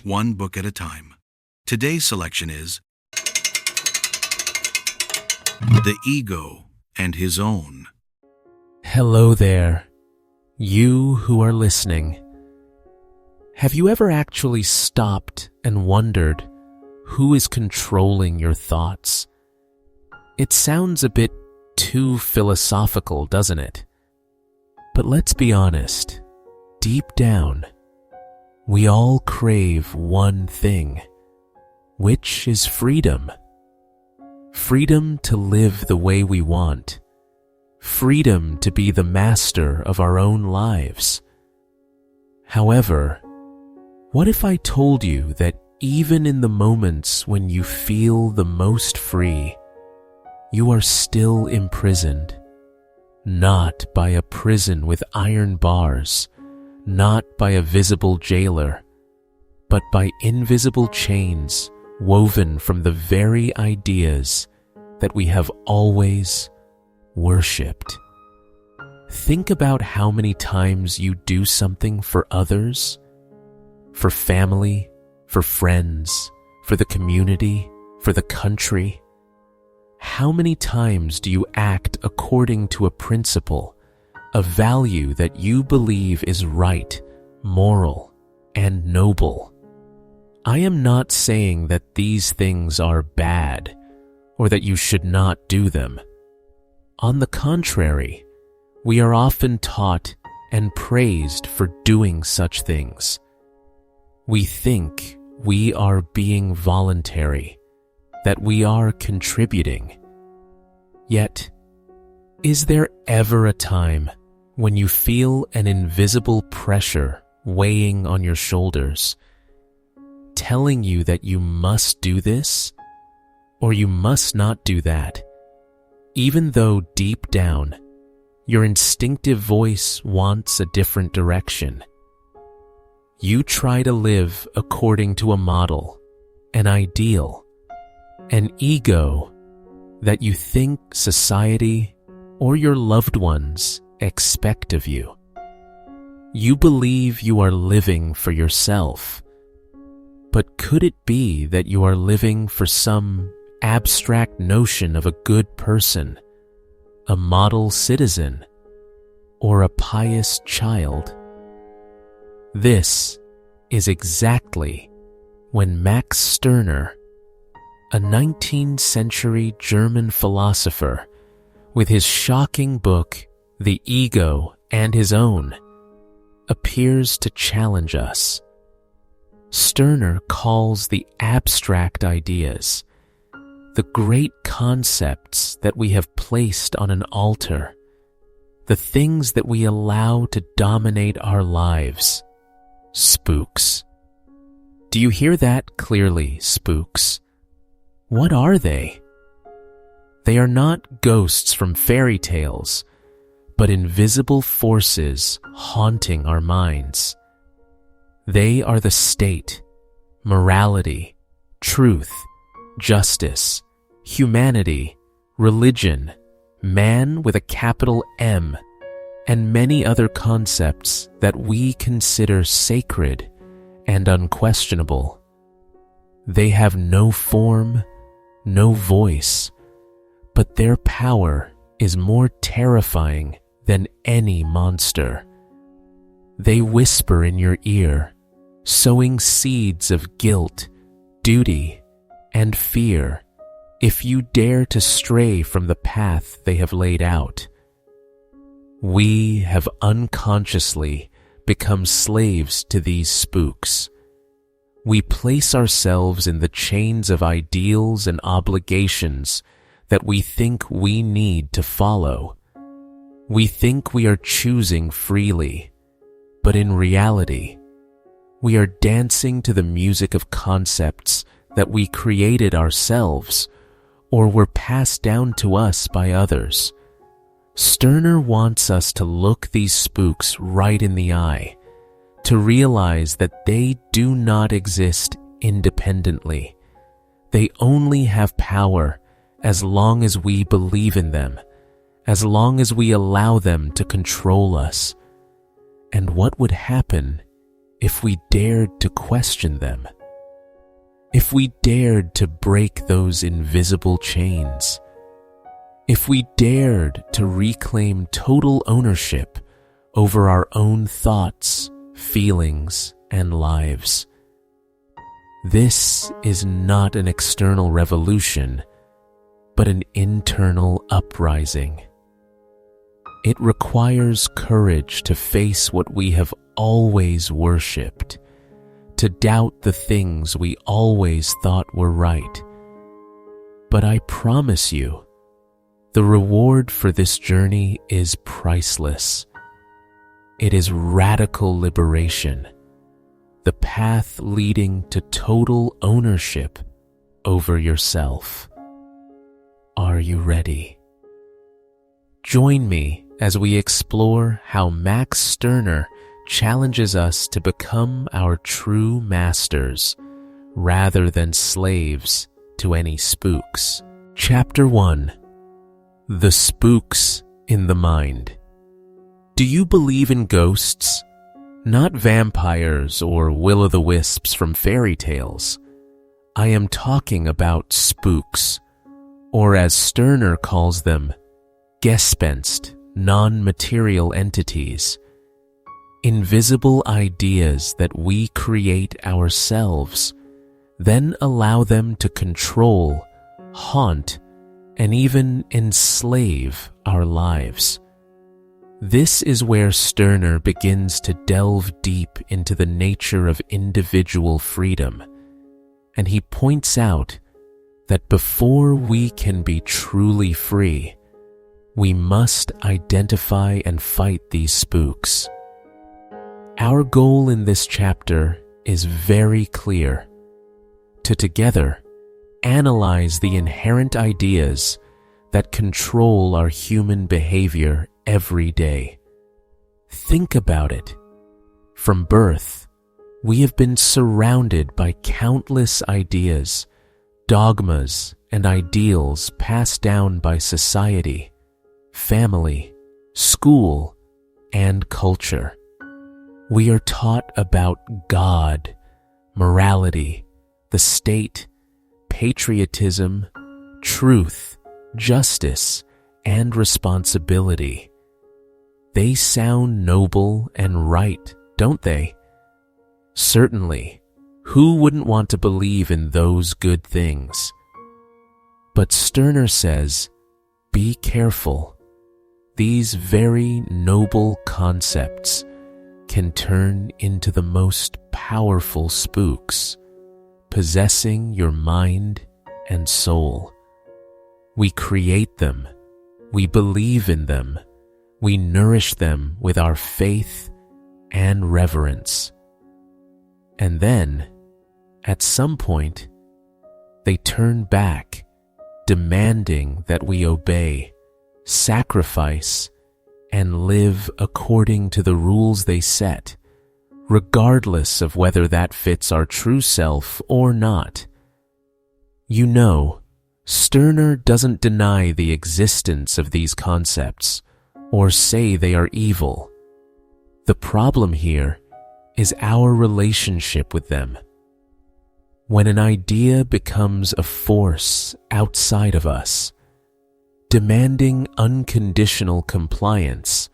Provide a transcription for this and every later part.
One book at a time. Today's selection is The Ego and His Own. Hello there, you who are listening. Have you ever actually stopped and wondered who is controlling your thoughts? It sounds a bit too philosophical, doesn't it? But let's be honest, deep down, we all crave one thing, which is freedom. Freedom to live the way we want. Freedom to be the master of our own lives. However, what if I told you that even in the moments when you feel the most free, you are still imprisoned? Not by a prison with iron bars, not by a visible jailer, but by invisible chains woven from the very ideas that we have always worshipped. Think about how many times you do something for others, for family, for friends, for the community, for the country. How many times do you act according to a principle, a value that you believe is right, moral, and noble? I am not saying that these things are bad or that you should not do them. On the contrary, we are often taught and praised for doing such things. We think we are being voluntary, that we are contributing. Yet, is there ever a time when you feel an invisible pressure weighing on your shoulders, telling you that you must do this or you must not do that, even though deep down your instinctive voice wants a different direction? You try to live according to a model, an ideal, an ego that you think society or your loved ones expect of you. You believe you are living for yourself, but could it be that you are living for some abstract notion of a good person, a model citizen, or a pious child? This is exactly when Max Stirner, a 19th century German philosopher, with his shocking book, The Ego and His Own, appears to challenge us. Stirner calls the abstract ideas, the great concepts that we have placed on an altar, the things that we allow to dominate our lives, spooks. Do you hear that clearly, spooks? What are they? They are not ghosts from fairy tales, but invisible forces haunting our minds. They are the state, morality, truth, justice, humanity, religion, man with a capital M, and many other concepts that we consider sacred and unquestionable. They have no form, no voice, but their power is more terrifying than any monster. They whisper in your ear, sowing seeds of guilt, duty, and fear if you dare to stray from the path they have laid out. We have unconsciously become slaves to these spooks. We place ourselves in the chains of ideals and obligations that we think we need to follow. We think we are choosing freely, but in reality, we are dancing to the music of concepts that we created ourselves or were passed down to us by others. Stirner wants us to look these spooks right in the eye, to realize that they do not exist independently. They only have power as long as we believe in them, as long as we allow them to control us. And what would happen if we dared to question them, if we dared to break those invisible chains, if we dared to reclaim total ownership over our own thoughts, feelings, and lives. This is not an external revolution, but an internal uprising. It requires courage to face what we have always worshipped, to doubt the things we always thought were right. But I promise you, the reward for this journey is priceless. It is radical liberation, the path leading to total ownership over yourself. Are you ready? Join me as we explore how Max Stirner challenges us to become our true masters rather than slaves to any spooks. Chapter 1: The Spooks in the Mind. Do you believe in ghosts? Not vampires or will-o'-the-wisps from fairy tales. I am talking about spooks, or as Stirner calls them, Gespenst, non-material entities. Invisible ideas that we create ourselves, then allow them to control, haunt, and even enslave our lives. This is where Stirner begins to delve deep into the nature of individual freedom, and he points out that before we can be truly free, we must identify and fight these spooks. Our goal in this chapter is very clear: to together analyze the inherent ideas that control our human behavior every day. Think about it. From birth, we have been surrounded by countless ideas, dogmas, and ideals passed down by society, family, school, and culture. We are taught about God, morality, the state, patriotism, truth, justice, and responsibility. They sound noble and right, don't they? Certainly, who wouldn't want to believe in those good things? But Stirner says, be careful. These very noble concepts can turn into the most powerful spooks, possessing your mind and soul. We create them, we believe in them, we nourish them with our faith and reverence. And then, at some point, they turn back, demanding that we obey, sacrifice, and live according to the rules they set, regardless of whether that fits our true self or not. You know, Stirner doesn't deny the existence of these concepts or say they are evil. The problem here is our relationship with them. When an idea becomes a force outside of us, demanding unconditional compliance,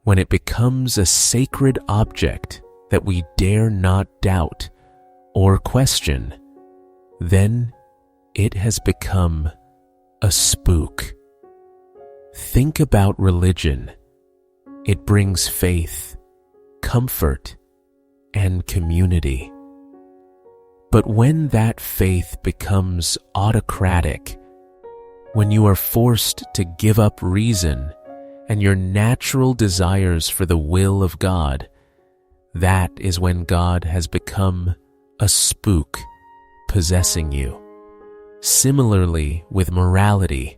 when it becomes a sacred object that we dare not doubt or question, then it has become a spook. Think about religion. It brings faith, comfort, and community. But when that faith becomes autocratic, when you are forced to give up reason and your natural desires for the will of God, that is when God has become a spook possessing you. Similarly with morality,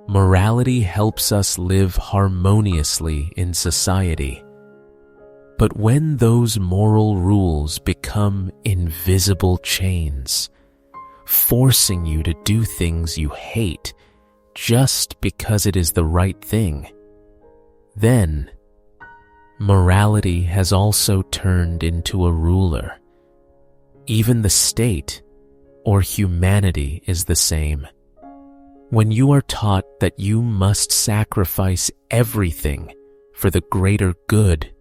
morality helps us live harmoniously in society. But when those moral rules become invisible chains, forcing you to do things you hate just because it is the right thing, then morality has also turned into a ruler. Even the state or humanity is the same. When you are taught that you must sacrifice everything for the greater good,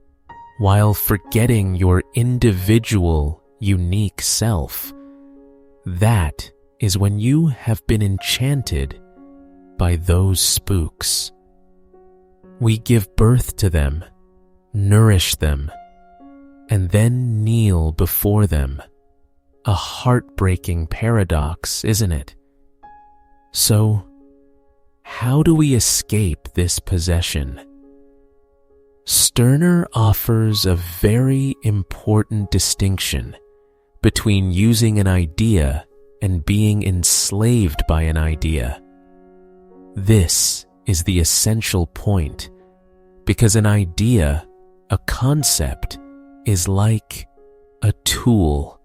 while forgetting your individual, unique self, that is when you have been enchanted by those spooks. We give birth to them, nourish them, and then kneel before them. A heartbreaking paradox, isn't it? So, how do we escape this possession? Stirner offers a very important distinction between using an idea and being enslaved by an idea. This is the essential point, because an idea, a concept, is like a tool.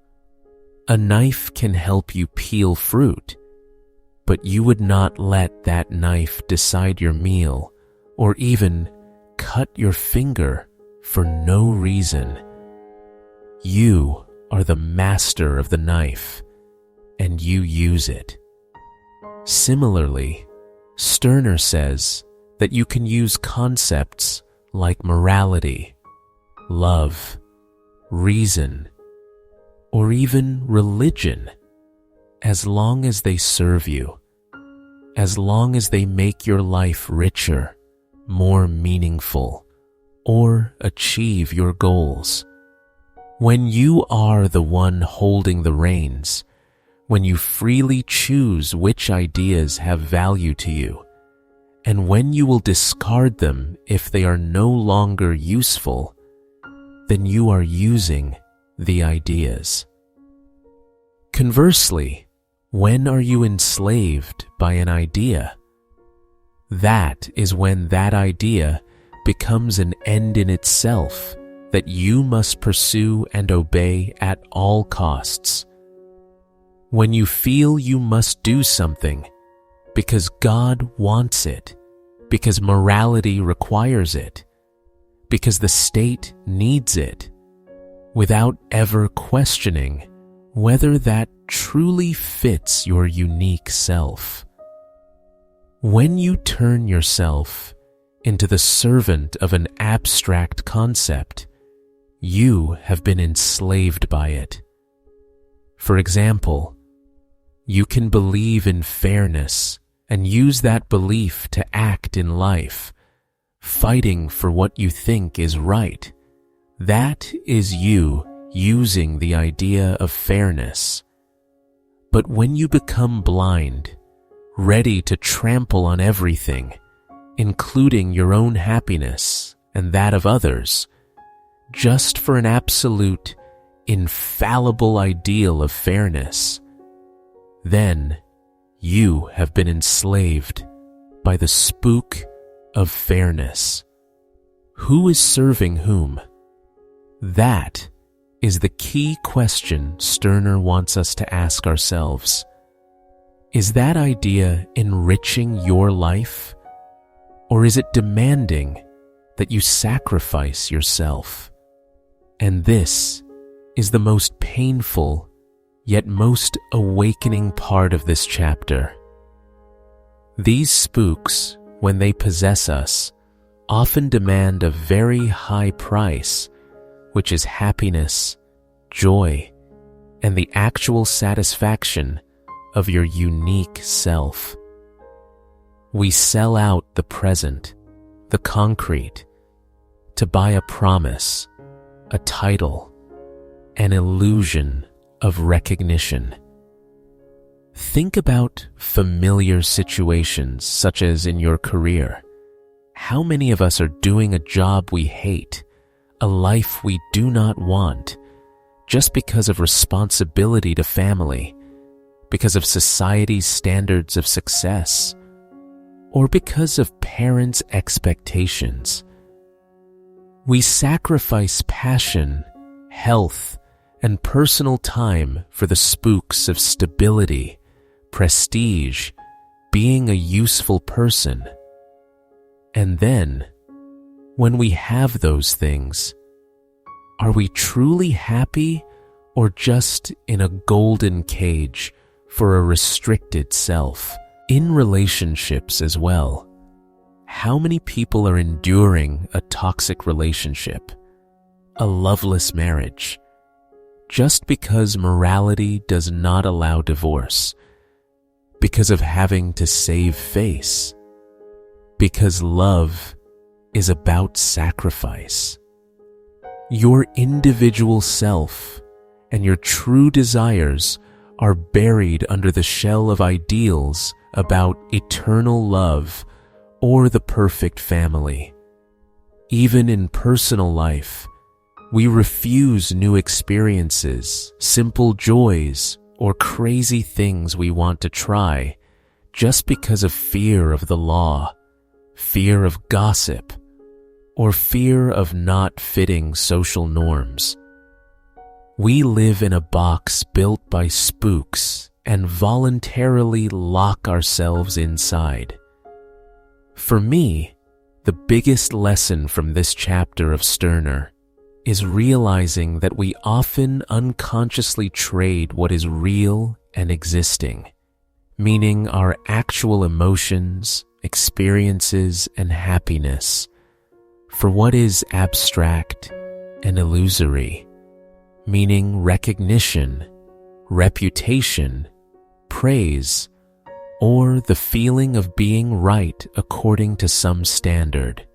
A knife can help you peel fruit, but you would not let that knife decide your meal or even cut your finger for no reason. You are the master of the knife, and you use it. Similarly, Stirner says that you can use concepts like morality, love, reason, or even religion, as long as they serve you, as long as they make your life richer, more meaningful, or achieve your goals. When you are the one holding the reins, when you freely choose which ideas have value to you, and when you will discard them if they are no longer useful, then you are using the ideas. Conversely, when are you enslaved by an idea? That is when that idea becomes an end in itself that you must pursue and obey at all costs. When you feel you must do something because God wants it, because morality requires it, because the state needs it, without ever questioning whether that truly fits your unique self. When you turn yourself into the servant of an abstract concept, you have been enslaved by it. For example, you can believe in fairness and use that belief to act in life, fighting for what you think is right. That is you using the idea of fairness. But when you become blind, ready to trample on everything, including your own happiness and that of others, just for an absolute, infallible ideal of fairness, then you have been enslaved by the spook of fairness. Who is serving whom? That is the key question Stirner wants us to ask ourselves. Is that idea enriching your life, or is it demanding that you sacrifice yourself? And this is the most painful yet most awakening part of this chapter. These spooks, when they possess us, often demand a very high price, which is happiness, joy, and the actual satisfaction of your unique self. We sell out the present, the concrete, to buy a promise, a title, an illusion of recognition. Think about familiar situations such as in your career. How many of us are doing a job we hate, a life we do not want, just because of responsibility to family, because of society's standards of success, or because of parents' expectations? We sacrifice passion, health, and personal time for the spooks of stability, prestige, being a useful person. And then When we have those things, are we truly happy or just in a golden cage for a restricted self? In relationships as well, how many people are enduring a toxic relationship, a loveless marriage, just because morality does not allow divorce, because of having to save face, because love is about sacrifice? Your individual self and your true desires are buried under the shell of ideals about eternal love or the perfect family. Even in personal life, we refuse new experiences, simple joys, or crazy things we want to try just because of fear of the law, fear of gossip, or fear of not fitting social norms. We live in a box built by spooks and voluntarily lock ourselves inside. For me, the biggest lesson from this chapter of Stirner is realizing that we often unconsciously trade what is real and existing, meaning our actual emotions, experiences, and happiness, for what is abstract and illusory, meaning recognition, reputation, praise, or the feeling of being right according to some standard.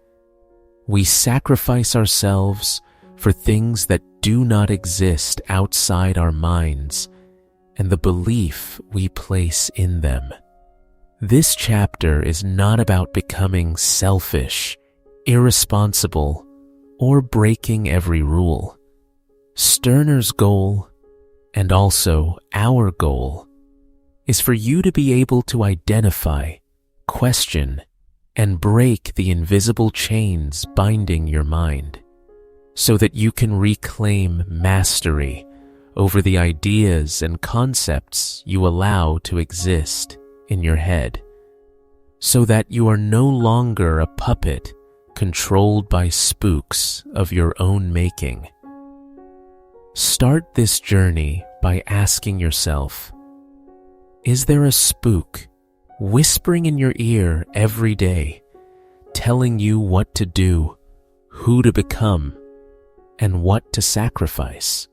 We sacrifice ourselves for things that do not exist outside our minds and the belief we place in them. This chapter is not about becoming selfish, irresponsible, or breaking every rule. Stirner's goal, and also our goal, is for you to be able to identify, question, and break the invisible chains binding your mind, so that you can reclaim mastery over the ideas and concepts you allow to exist in your head, so that you are no longer a puppet controlled by spooks of your own making. Start this journey by asking yourself, is there a spook whispering in your ear every day, telling you what to do, who to become, and what to sacrifice?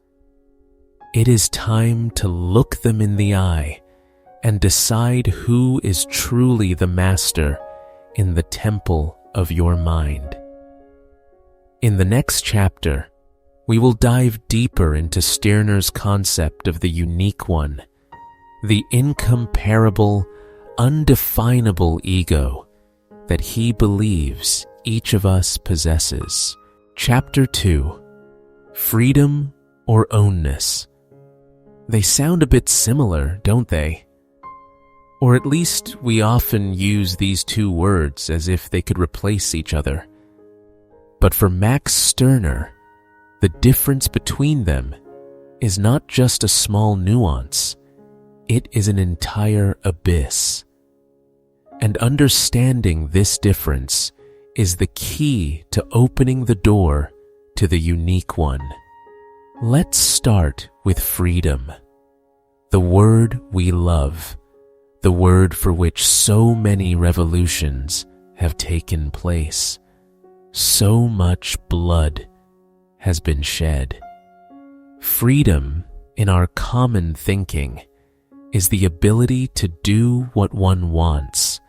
It is time to look them in the eye and decide who is truly the master in the temple of your mind. In the next chapter, we will dive deeper into Stirner's concept of the unique one, the incomparable, undefinable ego that he believes each of us possesses. Chapter 2, Freedom or Ownness. They sound a bit similar, don't they? Or at least we often use these two words as if they could replace each other. But for Max Stirner, the difference between them is not just a small nuance, it is an entire abyss. And understanding this difference is the key to opening the door to the unique one. Let's start with freedom, the word we love, the word for which so many revolutions have taken place. So much blood has been shed. Freedom, in our common thinking, is the ability to do what one wants,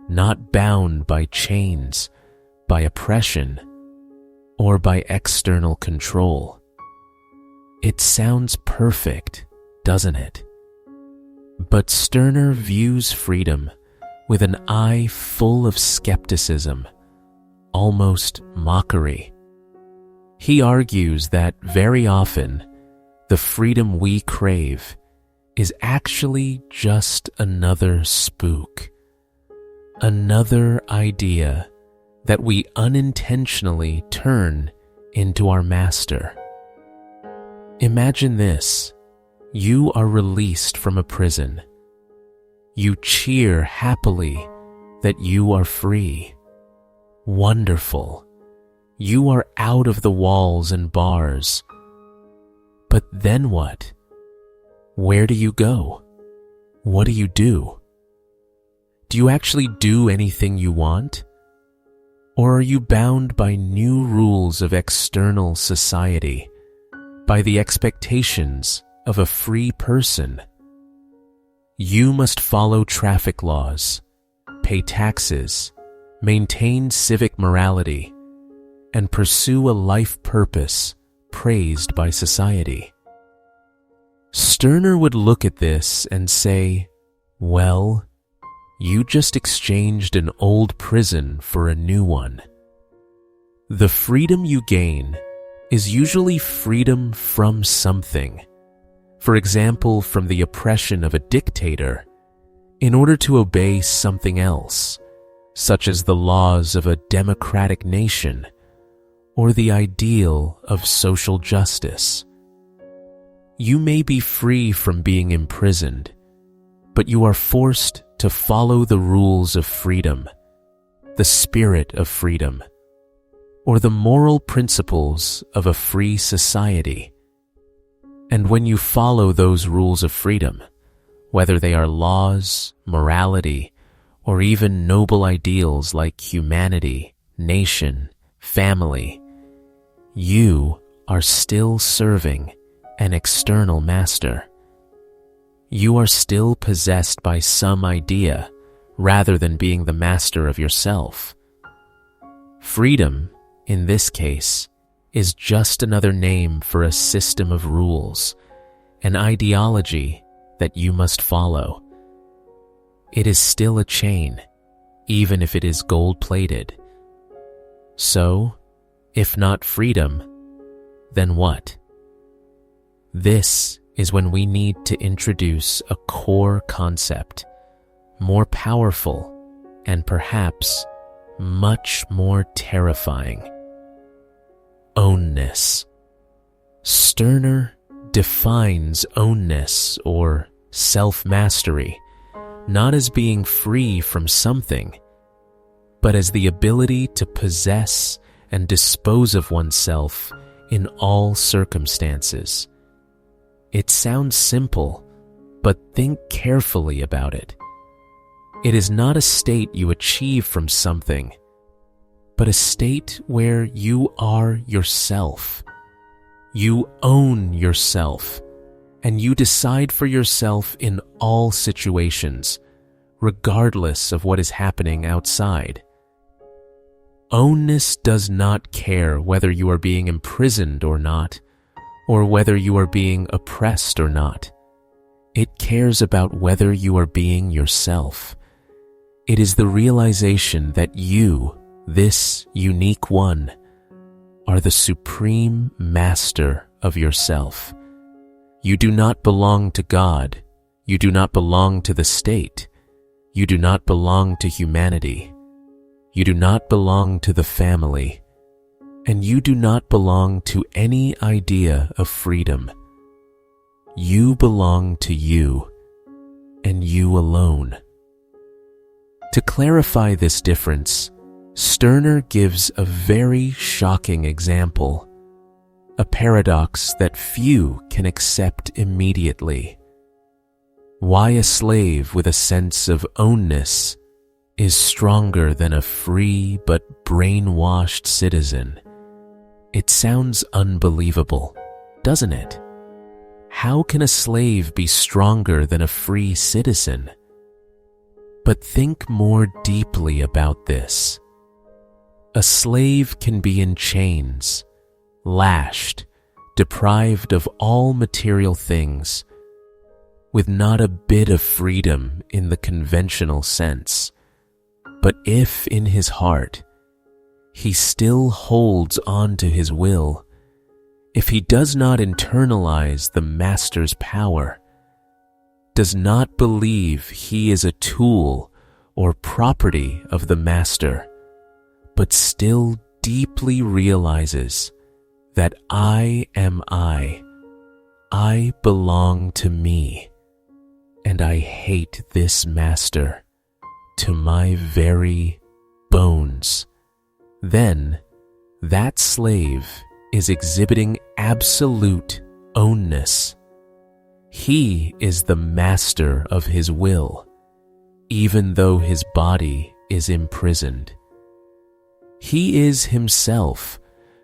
not bound by chains, by oppression, or by external control. It sounds perfect, doesn't it? But Stirner views freedom with an eye full of skepticism, almost mockery. He argues that very often, the freedom we crave is actually just another spook, another idea that we unintentionally turn into our master. Imagine this. You are released from a prison. You cheer happily that you are free. Wonderful. You are out of the walls and bars. But then what? Where do you go? What do you do? Do you actually do anything you want? Or are you bound by new rules of external society, by the expectations of a free person? You must follow traffic laws, pay taxes, maintain civic morality, and pursue a life purpose praised by society. Stirner would look at this and say, well, you just exchanged an old prison for a new one. The freedom you gain is usually freedom from something. For example, from the oppression of a dictator, in order to obey something else, such as the laws of a democratic nation or the ideal of social justice. You may be free from being imprisoned, but you are forced to follow the rules of freedom, the spirit of freedom, or the moral principles of a free society. And when you follow those rules of freedom, whether they are laws, morality, or even noble ideals like humanity, nation, family, you are still serving an external master. You are still possessed by some idea rather than being the master of yourself. Freedom, in this case, is just another name for a system of rules, an ideology that you must follow. It is still a chain, even if it is gold-plated. So, if not freedom, then what? This is when we need to introduce a core concept, more powerful and perhaps much more terrifying. Ownness. Stirner defines ownness or self-mastery not as being free from something, but as the ability to possess and dispose of oneself in all circumstances. It sounds simple, but think carefully about it. It is not a state you achieve from something, but a state where you are yourself. You own yourself, and you decide for yourself in all situations, regardless of what is happening outside. Ownness does not care whether you are being imprisoned or not, or whether you are being oppressed or not. It cares about whether you are being yourself. It is the realization that you, this unique one, are the supreme master of yourself. You do not belong to God. You do not belong to the state. You do not belong to humanity. You do not belong to the family. And you do not belong to any idea of freedom. You belong to you, and you alone. To clarify this difference, Stirner gives a very shocking example, a paradox that few can accept immediately. Why a slave with a sense of ownness is stronger than a free but brainwashed citizen. It sounds unbelievable, doesn't it? How can a slave be stronger than a free citizen? But think more deeply about this. A slave can be in chains, lashed, deprived of all material things, with not a bit of freedom in the conventional sense. But if in his heart he still holds on to his will, if he does not internalize the master's power, does not believe he is a tool or property of the master, but still deeply realizes that I am I belong to me, and I hate this master to my very bones, then that slave is exhibiting absolute ownness. He is the master of his will, even though his body is imprisoned. He is himself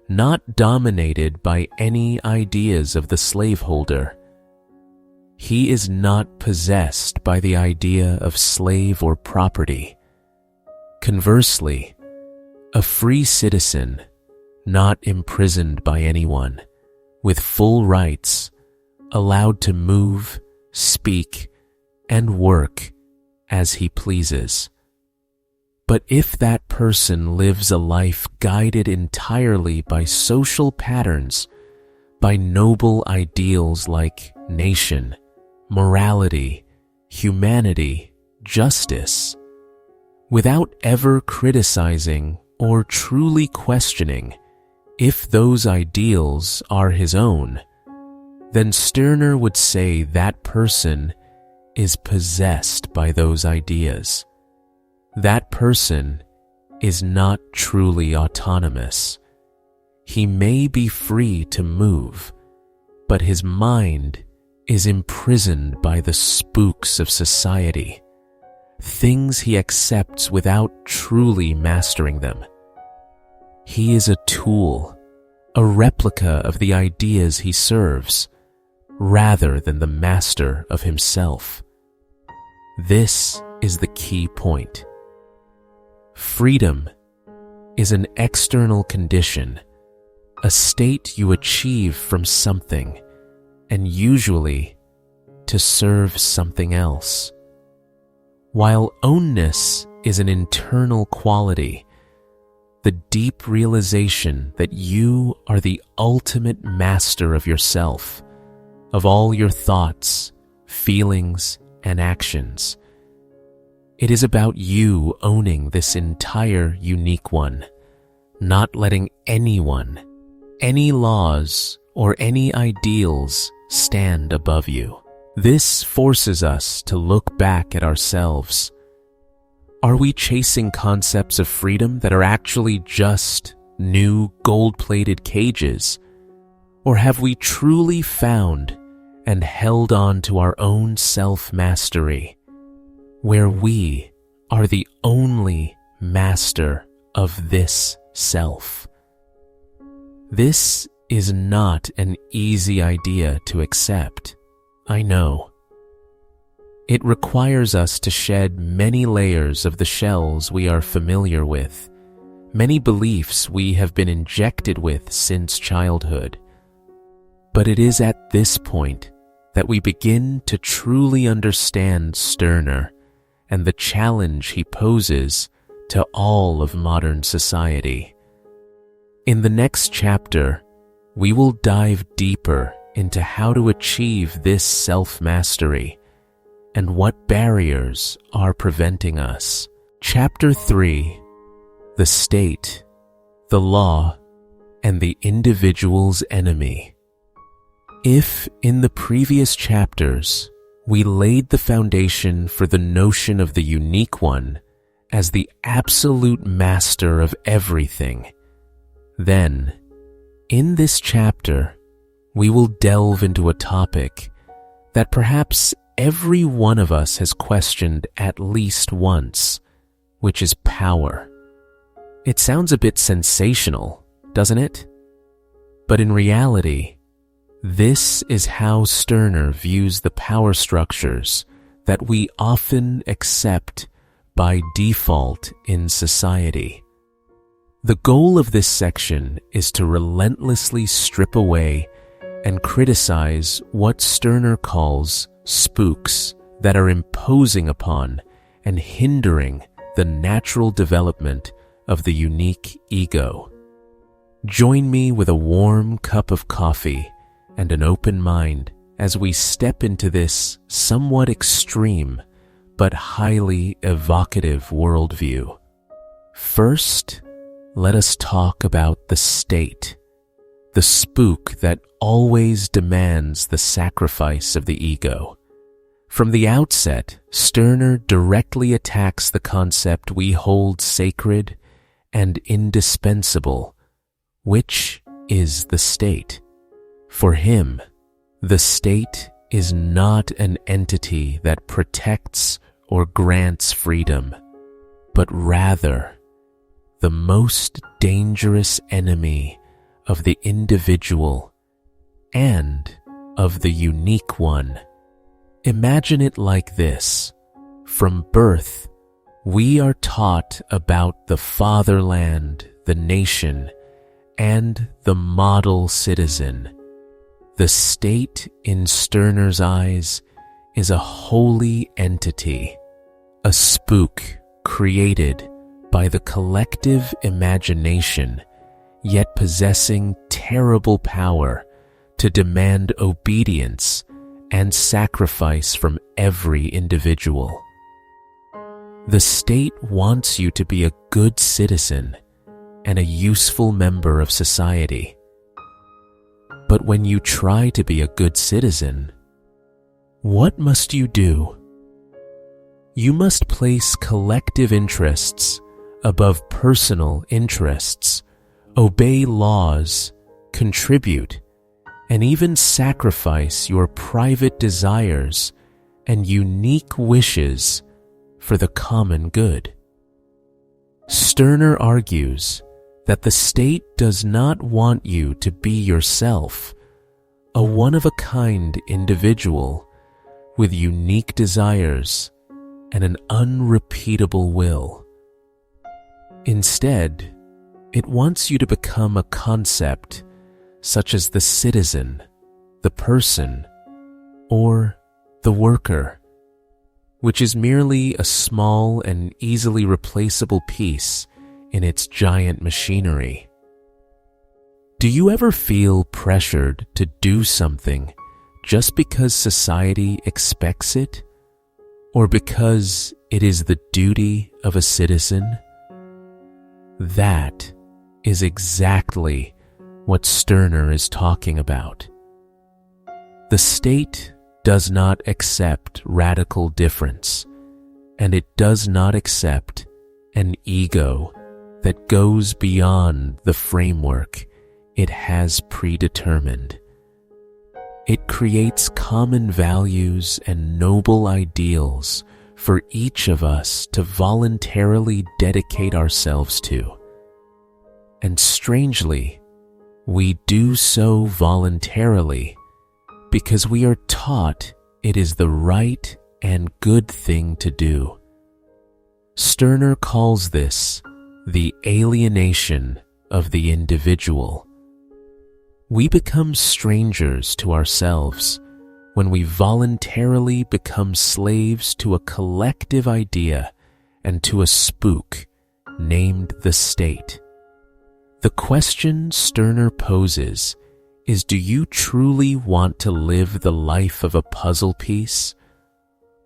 not dominated by any ideas of the slaveholder. He is not possessed by the idea of slave or property. Conversely, a free citizen, not imprisoned by anyone, with full rights, allowed to move, speak, and work as he pleases. But if that person lives a life guided entirely by social patterns, by noble ideals like nation, morality, humanity, justice, without ever criticizing or truly questioning if those ideals are his own, then Stirner would say that person is possessed by those ideas. That person is not truly autonomous. He may be free to move, but his mind is imprisoned by the spooks of society, things he accepts without truly mastering them. He is a tool, a replica of the ideas he serves, rather than the master of himself. This is the key point. Freedom is an external condition, a state you achieve from something, and usually to serve something else. While ownness is an internal quality, the deep realization that you are the ultimate master of yourself, of all your thoughts, feelings, and actions. It is about you owning this entire unique one, not letting anyone, any laws, or any ideals stand above you. This forces us to look back at ourselves. Are we chasing concepts of freedom that are actually just new gold-plated cages? Or have we truly found and held on to our own self-mastery, where we are the only master of this self? This is not an easy idea to accept, I know. It requires us to shed many layers of the shells we are familiar with, many beliefs we have been injected with since childhood. But it is at this point that we begin to truly understand Stirner and the challenge he poses to all of modern society. In the next chapter, we will dive deeper into how to achieve this self-mastery and what barriers are preventing us. Chapter 3: The State, the Law, and the Individual's Enemy. If in the previous chapters we laid the foundation for the notion of the unique one as the absolute master of everything, then, in this chapter, we will delve into a topic that perhaps every one of us has questioned at least once, which is power. It sounds a bit sensational, doesn't it? But in reality, this is how Stirner views the power structures that we often accept by default in society. The goal of this section is to relentlessly strip away and criticize what Stirner calls spooks that are imposing upon and hindering the natural development of the unique ego. Join me with a warm cup of coffee and an open mind as we step into this somewhat extreme but highly evocative worldview. First, let us talk about the state, the spook that always demands the sacrifice of the ego. From the outset, Stirner directly attacks the concept we hold sacred and indispensable, Which is the state? For him, the state is not an entity that protects or grants freedom, but rather the most dangerous enemy of the individual and of the unique one. Imagine it like this. From birth, we are taught about the fatherland, the nation, and the model citizen. The state, in Stirner's eyes, is a holy entity, a spook created by the collective imagination, yet possessing terrible power to demand obedience and sacrifice from every individual. The state wants you to be a good citizen and a useful member of society. But when you try to be a good citizen, what must you do? You must place collective interests above personal interests, obey laws, contribute, and even sacrifice your private desires and unique wishes for the common good. Stirner argues that the state does not want you to be yourself, a one-of-a-kind individual with unique desires and an unrepeatable will. Instead, it wants you to become a concept such as the citizen, the person, or the worker, which is merely a small and easily replaceable piece in its giant machinery. Do you ever feel pressured to do something just because society expects it, or because it is the duty of a citizen? That is exactly what Stirner is talking about. The state does not accept radical difference, and it does not accept an ego that goes beyond the framework it has predetermined. It creates common values and noble ideals for each of us to voluntarily dedicate ourselves to. And strangely, we do so voluntarily because we are taught it is the right and good thing to do. Stirner calls this the alienation of the individual. We become strangers to ourselves when we voluntarily become slaves to a collective idea and to a spook named the state. The question Stirner poses is, do you truly want to live the life of a puzzle piece,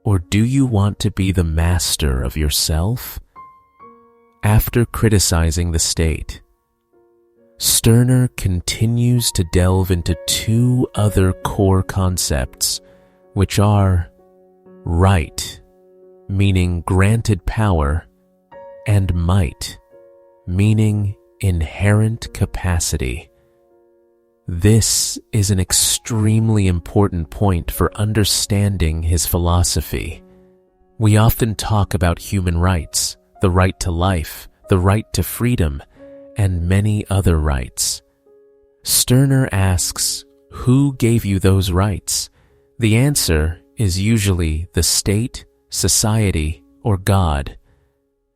or do you want to be the master of yourself? After criticizing the state, Stirner continues to delve into two other core concepts, which are right, meaning granted power, and might, meaning inherent capacity. This is an extremely important point for understanding his philosophy. We often talk about human rights, the right to life, the right to freedom, and many other rights. Stirner asks, who gave you those rights? The answer is usually the state, society, or God.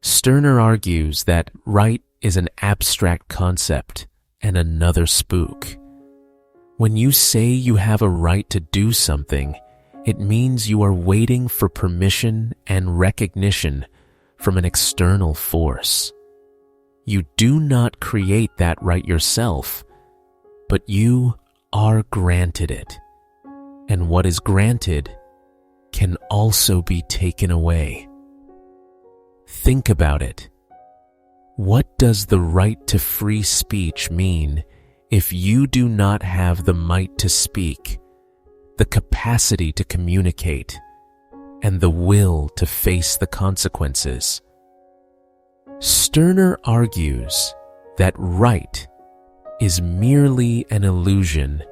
Stirner argues that right is an abstract concept and another spook. When you say you have a right to do something, it means you are waiting for permission and recognition from an external force. You do not create that right yourself, but you are granted it. And what is granted can also be taken away. Think about it. What does the right to free speech mean if you do not have the might to speak, the capacity to communicate, and the will to face the consequences? Stirner argues that right is merely an illusion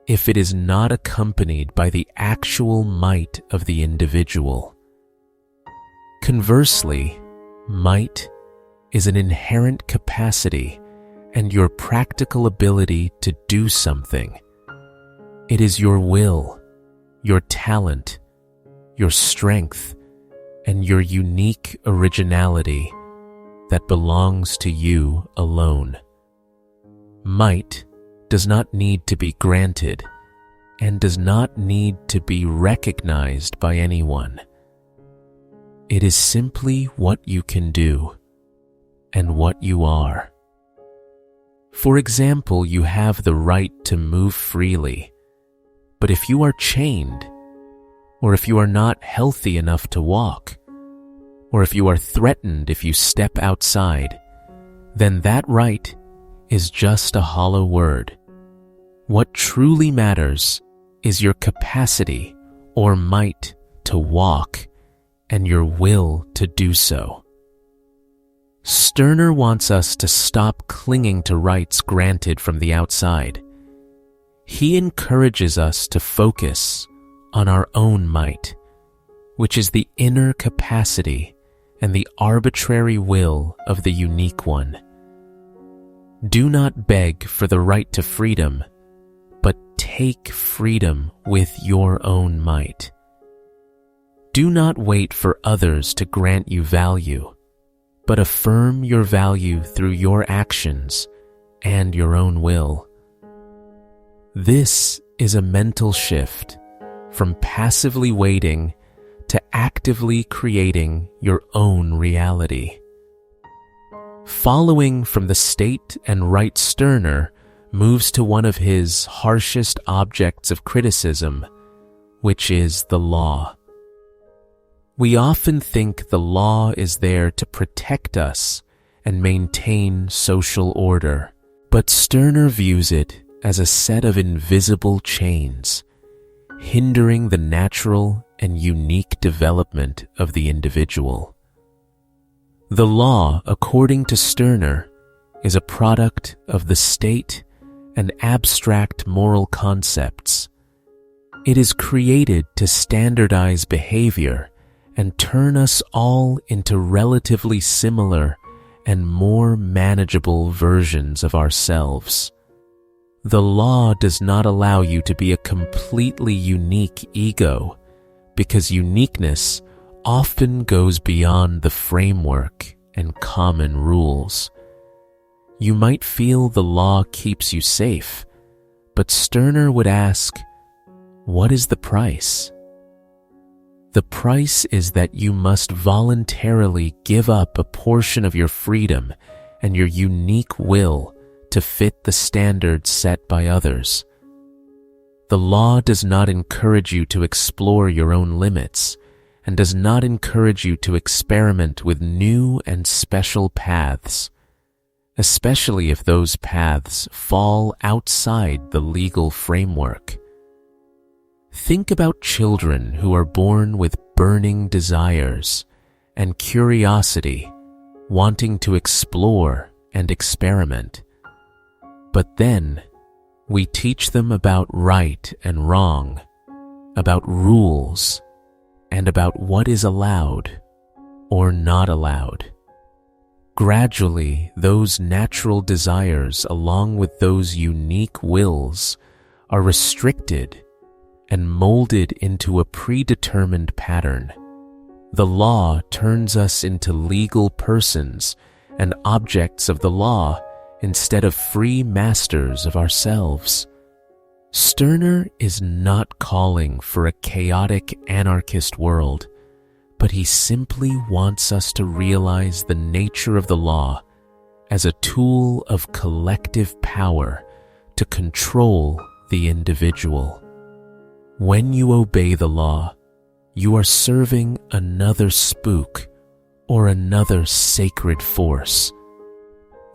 if it is not accompanied by the actual might of the individual. Conversely, might is an inherent capacity and your practical ability to do something. It is your will, your talent, your strength, and your unique originality that belongs to you alone. Might does not need to be granted and does not need to be recognized by anyone. It is simply what you can do and what you are. For example, you have the right to move freely, but if you are chained, or if you are not healthy enough to walk, or if you are threatened if you step outside, then that right is just a hollow word. What truly matters is your capacity or might to walk and your will to do so. Stirner wants us to stop clinging to rights granted from the outside. He encourages us to focus on our own might, which is the inner capacity and the arbitrary will of the unique one. Do not beg for the right to freedom, but take freedom with your own might. Do not wait for others to grant you value, but affirm your value through your actions and your own will. This is a mental shift from passively waiting to actively creating your own reality. Following from the state and right, Stirner moves to one of his harshest objects of criticism, which is the law. We often think the law is there to protect us and maintain social order, but Stirner views it as a set of invisible chains, hindering the natural and unique development of the individual. The law, according to Stirner, is a product of the state and abstract moral concepts. It is created to standardize behavior and turn us all into relatively similar and more manageable versions of ourselves. The law does not allow you to be a completely unique ego, because uniqueness often goes beyond the framework and common rules. You might feel the law keeps you safe, but Stirner would ask, what is the price? The price is that you must voluntarily give up a portion of your freedom and your unique will to fit the standards set by others. The law does not encourage you to explore your own limits and does not encourage you to experiment with new and special paths, especially if those paths fall outside the legal framework. Think about children who are born with burning desires and curiosity, wanting to explore and experiment. But then, we teach them about right and wrong, about rules, and about what is allowed or not allowed. Gradually, those natural desires, along with those unique wills, are restricted and molded into a predetermined pattern. The law turns us into legal persons and objects of the law instead of free masters of ourselves. Stirner is not calling for a chaotic anarchist world, but he simply wants us to realize the nature of the law as a tool of collective power to control the individual. When you obey the law, you are serving another spook or another sacred force.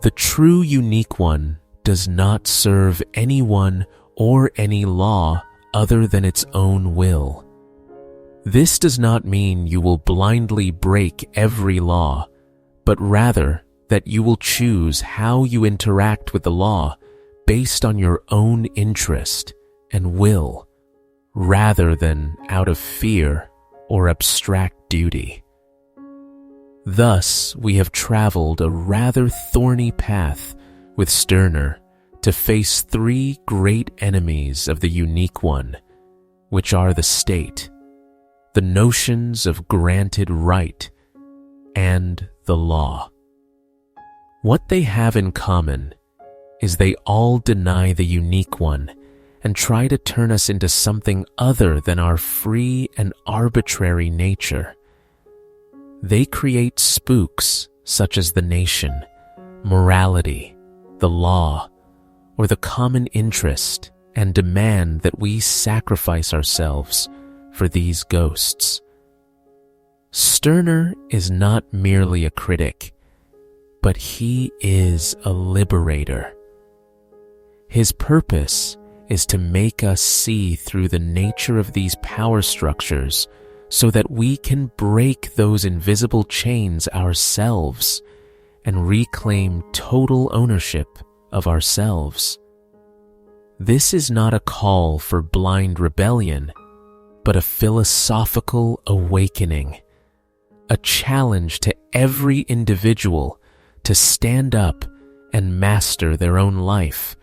The true unique one does not serve anyone or any law other than its own will. This does not mean you will blindly break every law, but rather that you will choose how you interact with the law based on your own interest and will, rather than out of fear or abstract duty. Thus, we have traveled a rather thorny path with Stirner to face three great enemies of the unique one, which are the state, the notions of granted right, and the law. What they have in common is they all deny the unique one and try to turn us into something other than our free and arbitrary nature. They create spooks such as the nation, morality, the law, or the common interest, and demand that we sacrifice ourselves for these ghosts. Stirner is not merely a critic, but he is a liberator. His purpose is to make us see through the nature of these power structures so that we can break those invisible chains ourselves and reclaim total ownership of ourselves. This is not a call for blind rebellion, but a philosophical awakening, a challenge to every individual to stand up and master their own life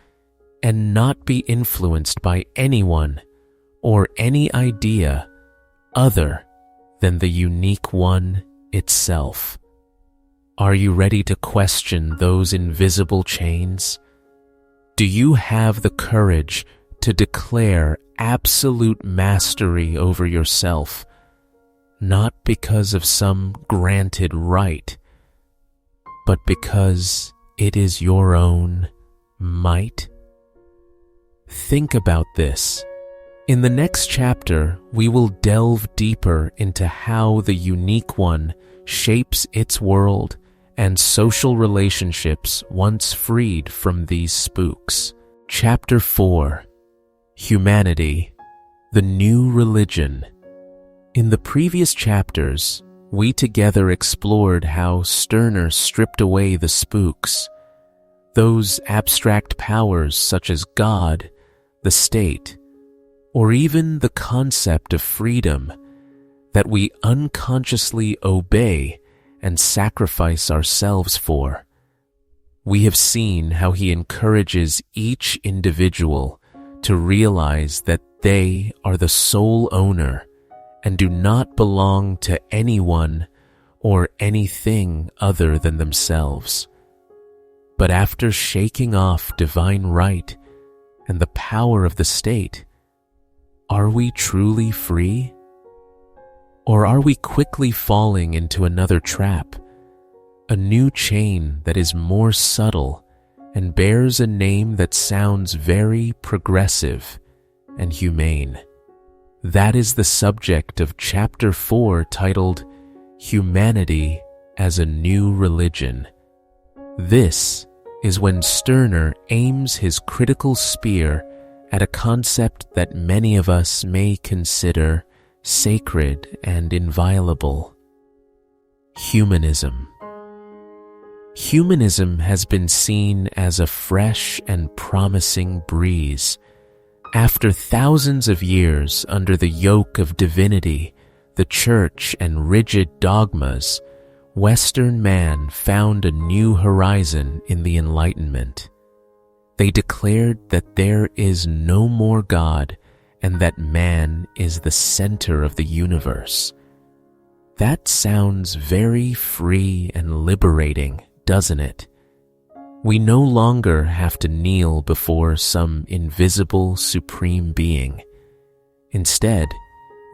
and not be influenced by anyone or any idea other than the unique one itself. Are you ready to question those invisible chains? Do you have the courage to declare absolute mastery over yourself, not because of some granted right, but because it is your own might? Think about this. In the next chapter, we will delve deeper into how the unique one shapes its world and social relationships once freed from these spooks. Chapter 4: Humanity, the New Religion. In the previous chapters, we together explored how Stirner stripped away the spooks, those abstract powers such as God, the state, or even the concept of freedom that we unconsciously obey and sacrifice ourselves for. We have seen how he encourages each individual to realize that they are the sole owner and do not belong to anyone or anything other than themselves. But after shaking off divine right and the power of the state, are we truly free? Or are we quickly falling into another trap, a new chain that is more subtle and bears a name that sounds very progressive and humane? That is the subject of Chapter 4, titled Humanity as a New Religion. This is when Stirner aims his critical spear at a concept that many of us may consider sacred and inviolable: humanism. Humanism has been seen as a fresh and promising breeze. After thousands of years under the yoke of divinity, the church, and rigid dogmas, Western man found a new horizon in the Enlightenment. They declared that there is no more God and that man is the center of the universe. That sounds very free and liberating, doesn't it? We no longer have to kneel before some invisible supreme being. Instead,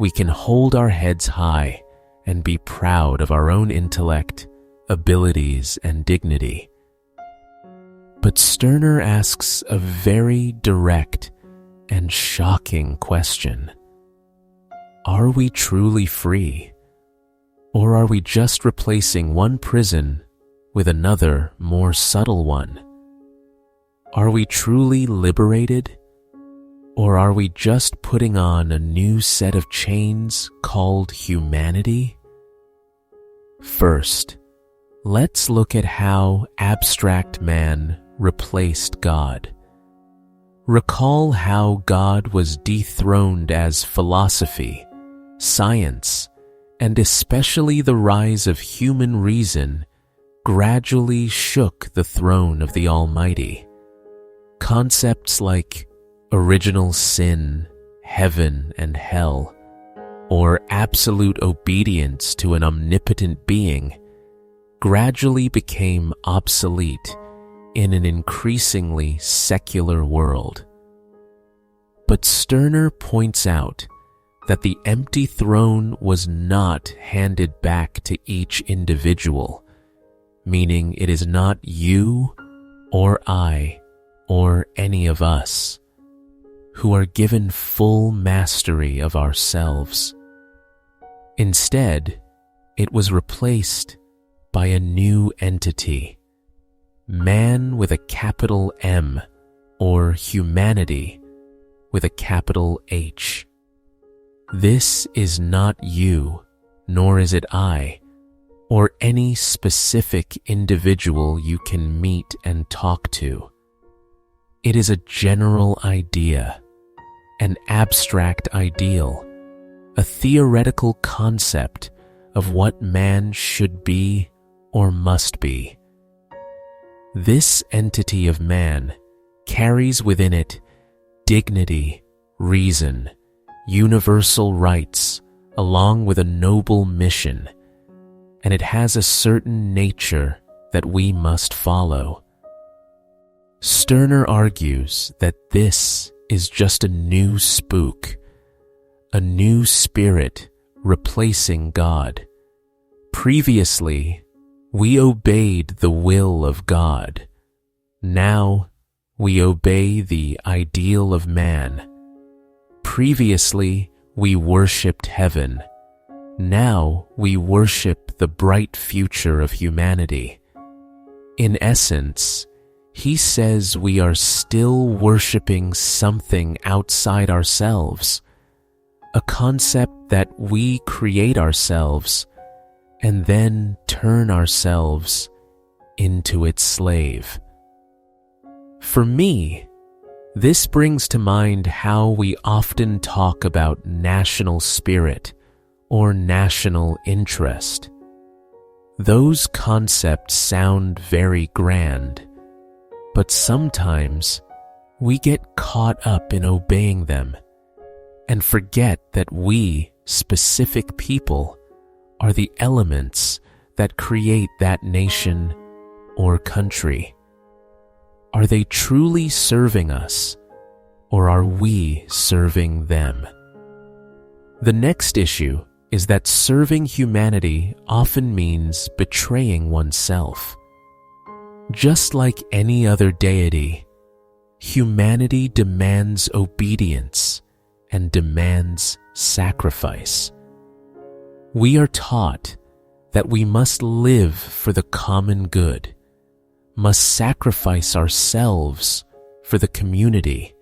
we can hold our heads high and be proud of our own intellect, abilities, and dignity. But Stirner asks a very direct and shocking question. Are we truly free? Or are we just replacing one prison with another, more subtle one? Are we truly liberated? Or are we just putting on a new set of chains called humanity? First, let's look at how abstract man replaced God. Recall how God was dethroned as philosophy, science, and especially the rise of human reason gradually shook the throne of the Almighty. Concepts like original sin, heaven and hell, or absolute obedience to an omnipotent being gradually became obsolete in an increasingly secular world. But Stirner points out that the empty throne was not handed back to each individual, meaning it is not you or I or any of us who are given full mastery of ourselves. Instead, it was replaced by a new entity, man with a capital M, or humanity with a capital H. This is not you, nor is it I, or any specific individual you can meet and talk to. It is a general idea, an abstract ideal, a theoretical concept of what man should be or must be. This entity of man carries within it dignity, reason, universal rights, along with a noble mission, and it has a certain nature that we must follow. Stirner argues that this is just a new spook, a new spirit replacing God. Previously, we obeyed the will of God. Now, we obey the ideal of man. Previously, we worshipped heaven. Now, we worship the bright future of humanity. In essence, he says we are still worshiping something outside ourselves, a concept that we create ourselves and then turn ourselves into its slave. For me, this brings to mind how we often talk about national spirit or national interest. Those concepts sound very grand, but sometimes we get caught up in obeying them and forget that we, specific people, are the elements that create that nation or country. Are they truly serving us, or are we serving them? The next issue is that serving humanity often means betraying oneself. Just like any other deity, humanity demands obedience and demands sacrifice. We are taught that we must live for the common good, must sacrifice ourselves for the community,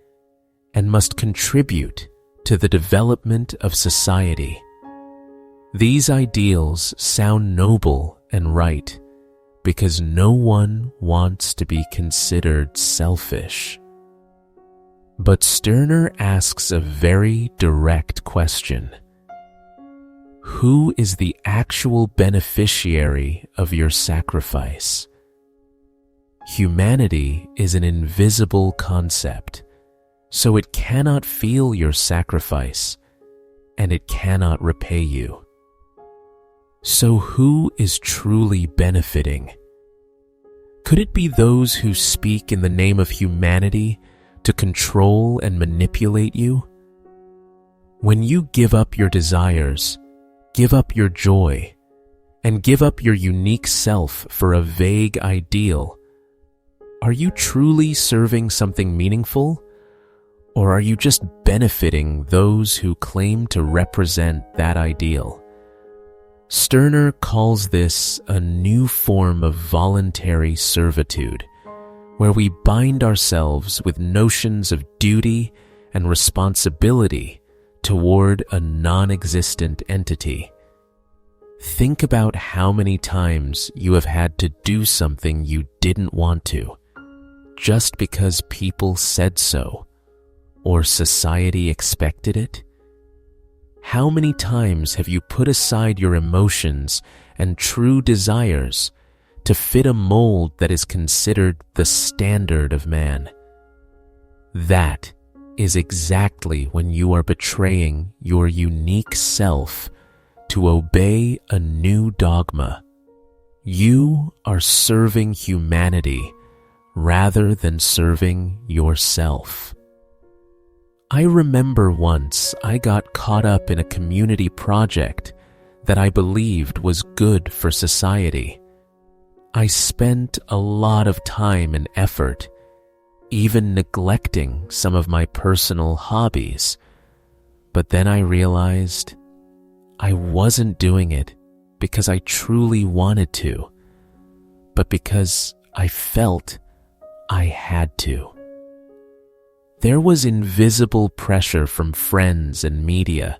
and must contribute to the development of society. These ideals sound noble and right because no one wants to be considered selfish. But Stirner asks a very direct question. Who is the actual beneficiary of your sacrifice? Humanity is an invisible concept, so it cannot feel your sacrifice, and it cannot repay you. So who is truly benefiting? Could it be those who speak in the name of humanity to control and manipulate you? When you give up your desires, give up your joy, and give up your unique self for a vague ideal, are you truly serving something meaningful? Or are you just benefiting those who claim to represent that ideal? Stirner calls this a new form of voluntary servitude, where we bind ourselves with notions of duty and responsibility toward a non-existent entity. Think about how many times you have had to do something you didn't want to, just because people said so or society expected it? How many times have you put aside your emotions and true desires to fit a mold that is considered the standard of man? That is exactly when you are betraying your unique self to obey a new dogma. You are serving humanity rather than serving yourself. I remember once I got caught up in a community project that I believed was good for society. I spent a lot of time and effort, even neglecting some of my personal hobbies. But then I realized I wasn't doing it because I truly wanted to, but because I felt I had to. There was invisible pressure from friends and media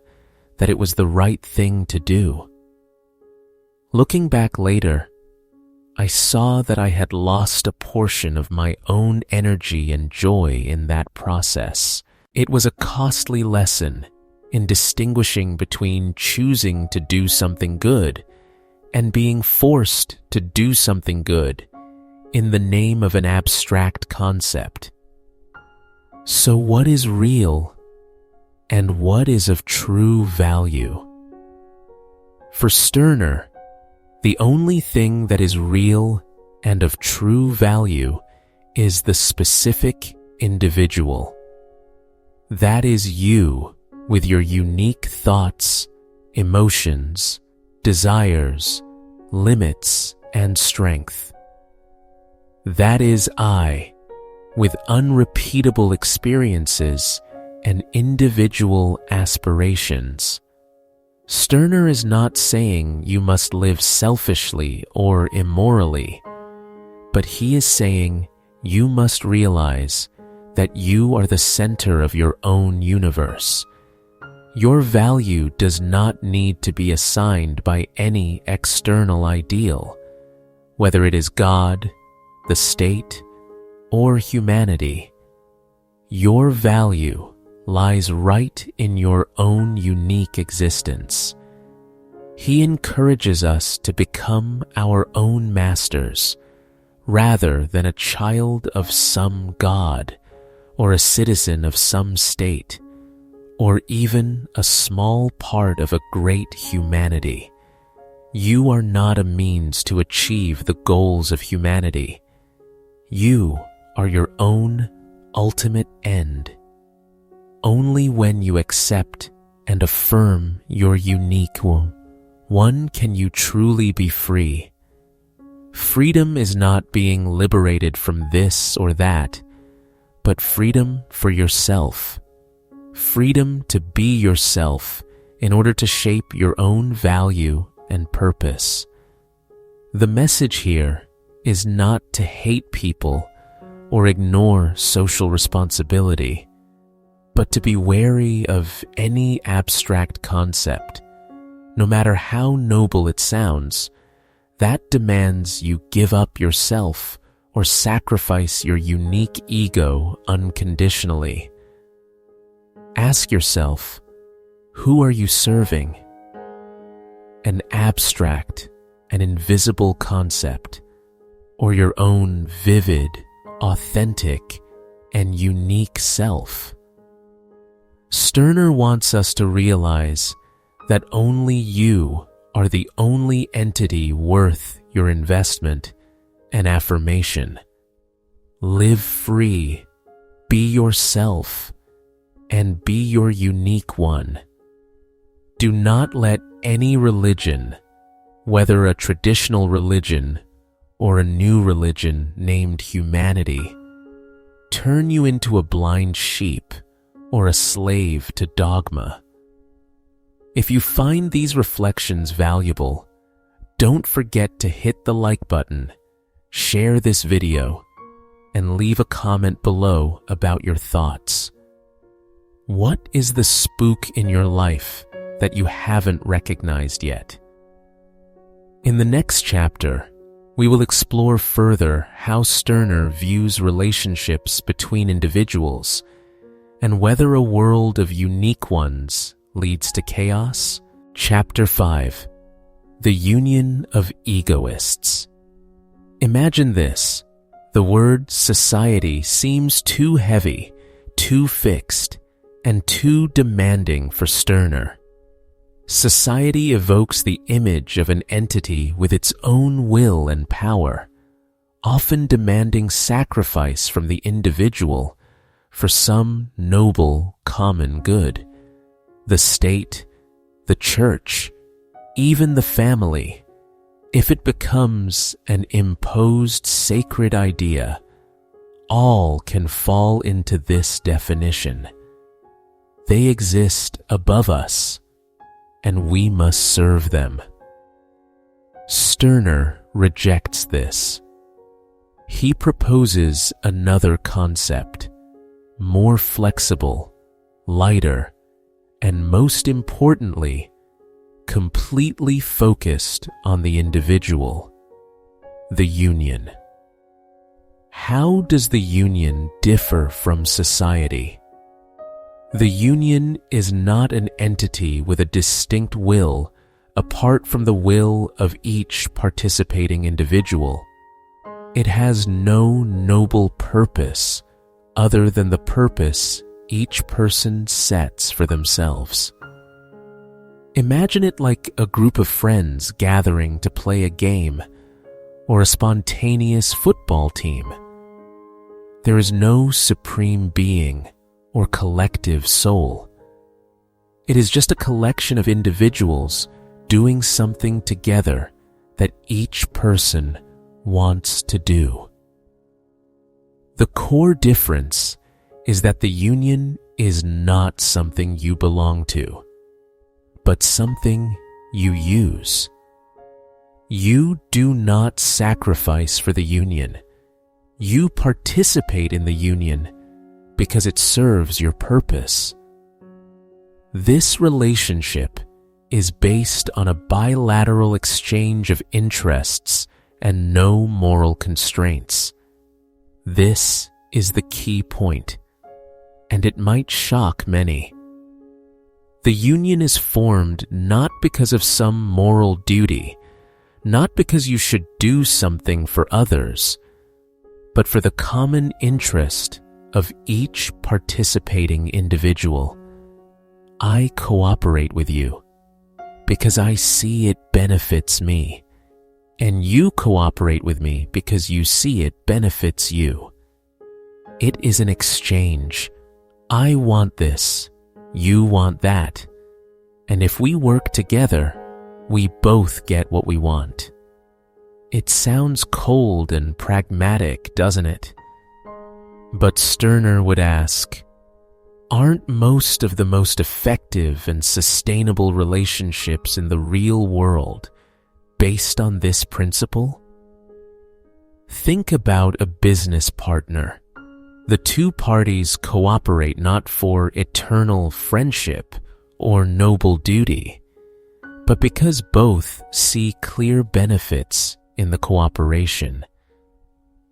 that it was the right thing to do. Looking back later, I saw that I had lost a portion of my own energy and joy in that process. It was a costly lesson in distinguishing between choosing to do something good and being forced to do something good in the name of an abstract concept. So what is real and what is of true value? For Stirner, the only thing that is real and of true value is the specific individual. That is you with your unique thoughts, emotions, desires, limits, and strength. That is I with unrepeatable experiences and individual aspirations. Stirner is not saying you must live selfishly or immorally, but he is saying you must realize that you are the center of your own universe. Your value does not need to be assigned by any external ideal, whether it is God, the state, or humanity. Your value lies right in your own unique existence. He encourages us to become our own masters, rather than a child of some god, or a citizen of some state, or even a small part of a great humanity. You are not a means to achieve the goals of humanity. You are your own ultimate end. Only when you accept and affirm your unique one can you truly be free. Freedom is not being liberated from this or that, but freedom for yourself. Freedom to be yourself in order to shape your own value and purpose. The message here is not to hate people or ignore social responsibility, but to be wary of any abstract concept, no matter how noble it sounds, that demands you give up yourself or sacrifice your unique ego unconditionally. Ask yourself, who are you serving? An abstract and invisible concept, or your own vivid, authentic, and unique self? Stirner wants us to realize that only you are the only entity worth your investment and affirmation. Live free, be yourself, and be your unique one. Do not let any religion, whether a traditional religion or a new religion named humanity, turn you into a blind sheep or a slave to dogma. If you find these reflections valuable, don't forget to hit the like button, share this video, and leave a comment below about your thoughts. What is the spook in your life that you haven't recognized yet? In the next chapter, we will explore further how Stirner views relationships between individuals and whether a world of unique ones leads to chaos. Chapter 5. The Union of Egoists. Imagine this. The word society seems too heavy, too fixed, and too demanding for Stirner. Society evokes the image of an entity with its own will and power, often demanding sacrifice from the individual for some noble common good. The state, the church, even the family, if it becomes an imposed sacred idea, all can fall into this definition. They exist above us, and we must serve them. Stirner rejects this. He proposes another concept, more flexible, lighter, and most importantly, completely focused on the individual, the union. How does the union differ from society? The union is not an entity with a distinct will apart from the will of each participating individual. It has no noble purpose other than the purpose each person sets for themselves. Imagine it like a group of friends gathering to play a game or a spontaneous football team. There is no supreme being or collective soul. It is just a collection of individuals doing something together that each person wants to do. The core difference is that the union is not something you belong to, but something you use. You do not sacrifice for the union. You participate in the union because it serves your purpose. This relationship is based on a bilateral exchange of interests and no moral constraints. This is the key point, and it might shock many. The union is formed not because of some moral duty, not because you should do something for others, but for the common interest of each participating individual. I cooperate with you because I see it benefits me, and you cooperate with me because you see it benefits you. It is an exchange. I want this, you want that, and if we work together, we both get what we want. It sounds cold and pragmatic, doesn't it? But Stirner would ask, aren't most of the most effective and sustainable relationships in the real world based on this principle? Think about a business partner. The two parties cooperate not for eternal friendship or noble duty, but because both see clear benefits in the cooperation,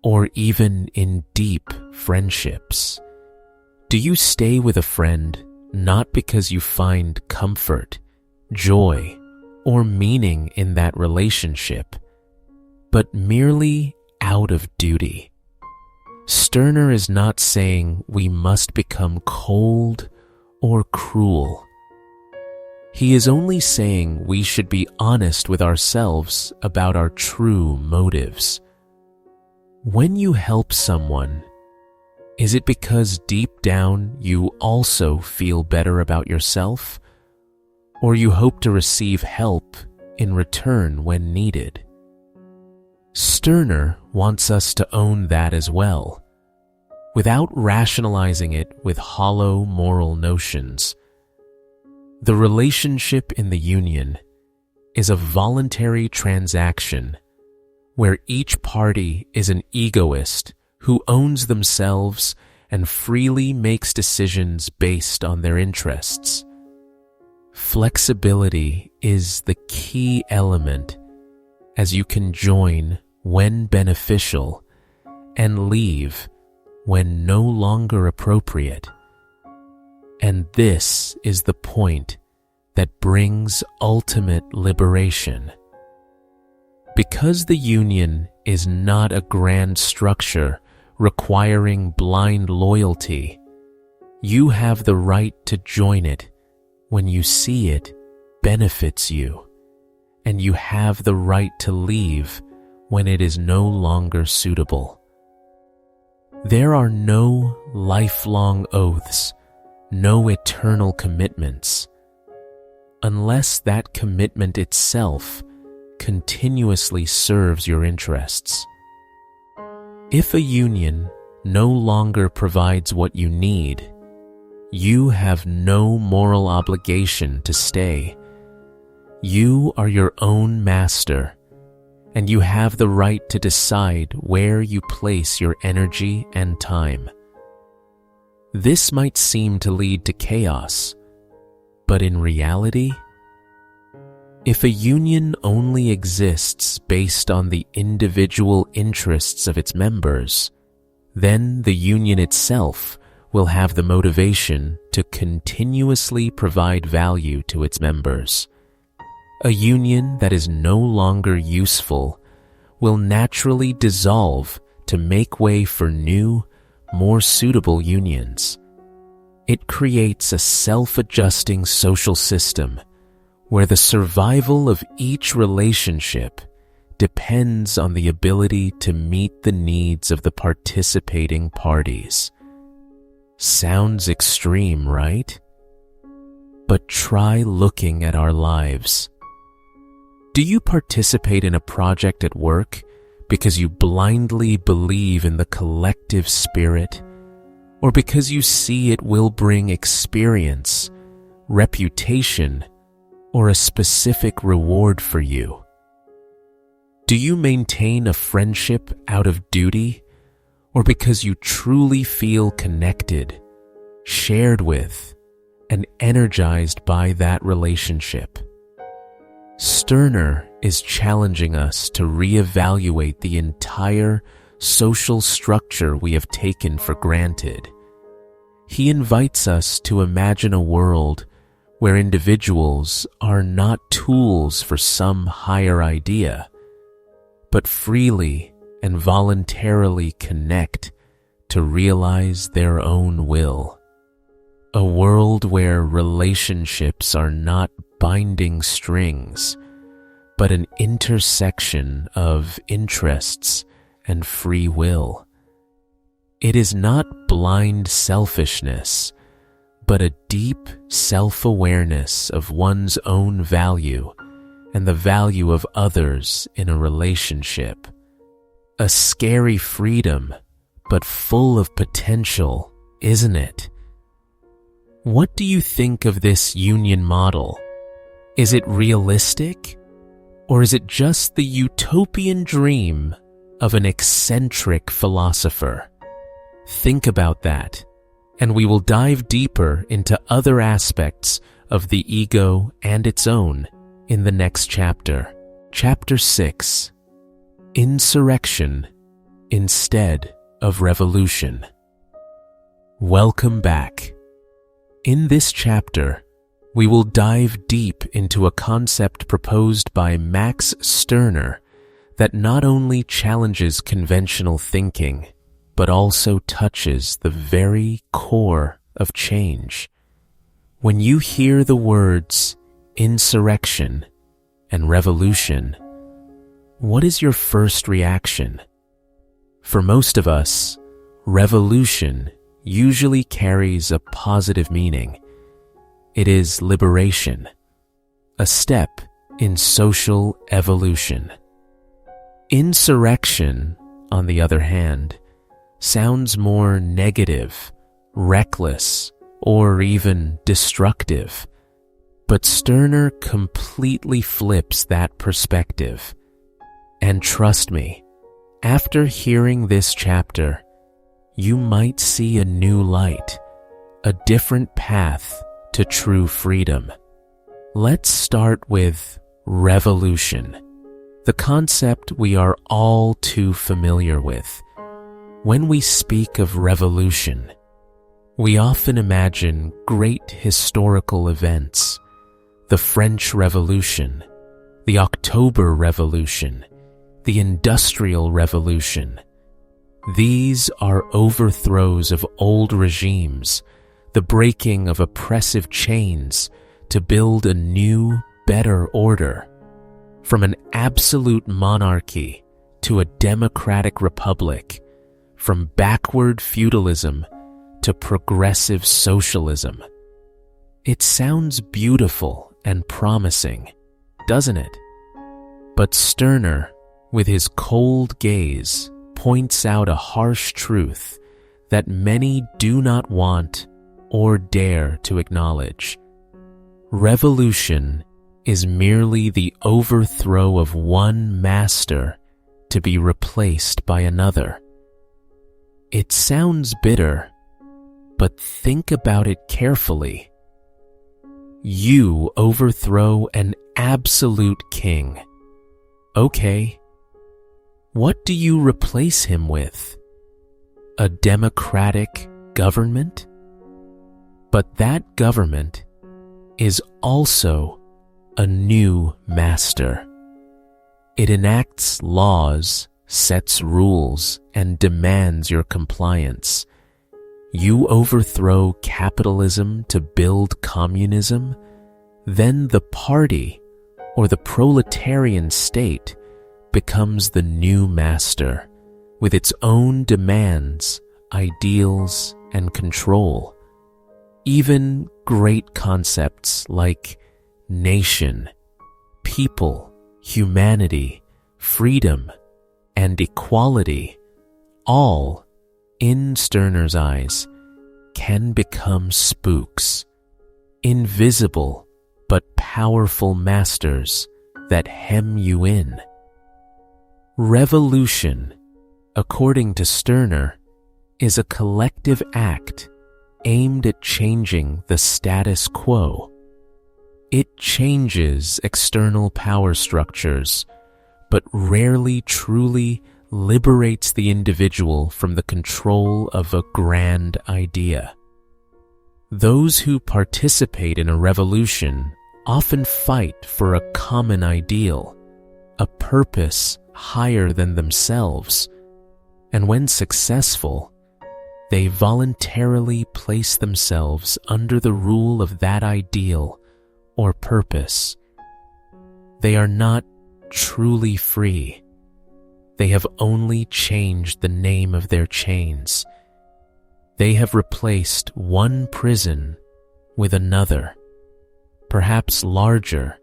or even in deep friendships. Do you stay with a friend not because you find comfort, joy, or meaning in that relationship, but merely out of duty? Stirner is not saying we must become cold or cruel. He is only saying we should be honest with ourselves about our true motives. When you help someone, is it because deep down you also feel better about yourself, or you hope to receive help in return when needed? Stirner wants us to own that as well, without rationalizing it with hollow moral notions. The relationship in the union is a voluntary transaction where each party is an egoist who owns themselves and freely makes decisions based on their interests. Flexibility is the key element, as you can join when beneficial and leave when no longer appropriate. And this is the point that brings ultimate liberation. Because the union is not a grand structure requiring blind loyalty, you have the right to join it when you see it benefits you, and you have the right to leave when it is no longer suitable. There are no lifelong oaths, no eternal commitments, unless that commitment itself continuously serves your interests. If a union no longer provides what you need, you have no moral obligation to stay. You are your own master, and you have the right to decide where you place your energy and time. This might seem to lead to chaos, but in reality, if a union only exists based on the individual interests of its members, then the union itself will have the motivation to continuously provide value to its members. A union that is no longer useful will naturally dissolve to make way for new, more suitable unions. It creates a self-adjusting social system where the survival of each relationship depends on the ability to meet the needs of the participating parties. Sounds extreme, right? But try looking at our lives. Do you participate in a project at work because you blindly believe in the collective spirit, or because you see it will bring experience, reputation, or a specific reward for you? Do you maintain a friendship out of duty, or because you truly feel connected, shared with, and energized by that relationship? Stirner is challenging us to reevaluate the entire social structure we have taken for granted. He invites us to imagine a world where individuals are not tools for some higher idea, but freely and voluntarily connect to realize their own will. A world where relationships are not binding strings, but an intersection of interests and free will. It is not blind selfishness, but a deep self-awareness of one's own value and the value of others in a relationship. A scary freedom, but full of potential, isn't it? What do you think of this union model? Is it realistic? Or is it just the utopian dream of an eccentric philosopher? Think about that, and we will dive deeper into other aspects of the ego and its own in the next chapter. Chapter 6: Insurrection instead of revolution. Welcome back. In this chapter, we will dive deep into a concept proposed by Max Stirner that not only challenges conventional thinking, but also touches the very core of change. When you hear the words insurrection and revolution, what is your first reaction? For most of us, revolution usually carries a positive meaning. It is liberation, a step in social evolution. Insurrection, on the other hand, sounds more negative, reckless, or even destructive. But Stirner completely flips that perspective. And trust me, after hearing this chapter, you might see a new light, a different path to true freedom. Let's start with revolution, the concept we are all too familiar with. When we speak of revolution, We often imagine great historical events, the French Revolution, the October Revolution, the Industrial Revolution. These are overthrows of old regimes, the breaking of oppressive chains to build a new, better order, from an absolute monarchy to a democratic republic, from backward feudalism to progressive socialism. It sounds beautiful and promising, doesn't it? But Stirner, with his cold gaze, points out a harsh truth that many do not want or dare to acknowledge. Revolution is merely the overthrow of one master to be replaced by another. It sounds bitter, but think about it carefully. You overthrow an absolute king. Okay, what do you replace him with? A democratic government? But that government is also a new master. It enacts laws, sets rules, and demands your compliance. You overthrow capitalism to build communism, then the party or the proletarian state becomes the new master with its own demands, ideals, and control. Even great concepts like nation, people, humanity, freedom, and equality, all, in Stirner's eyes, can become spooks, invisible but powerful masters that hem you in. Revolution, according to Stirner, is a collective act aimed at changing the status quo. It changes external power structures, but rarely truly liberates the individual from the control of a grand idea. Those who participate in a revolution often fight for a common ideal, a purpose higher than themselves, and when successful, they voluntarily place themselves under the rule of that ideal or purpose. They are not truly free. They have only changed the name of their chains. They have replaced one prison with another, perhaps larger,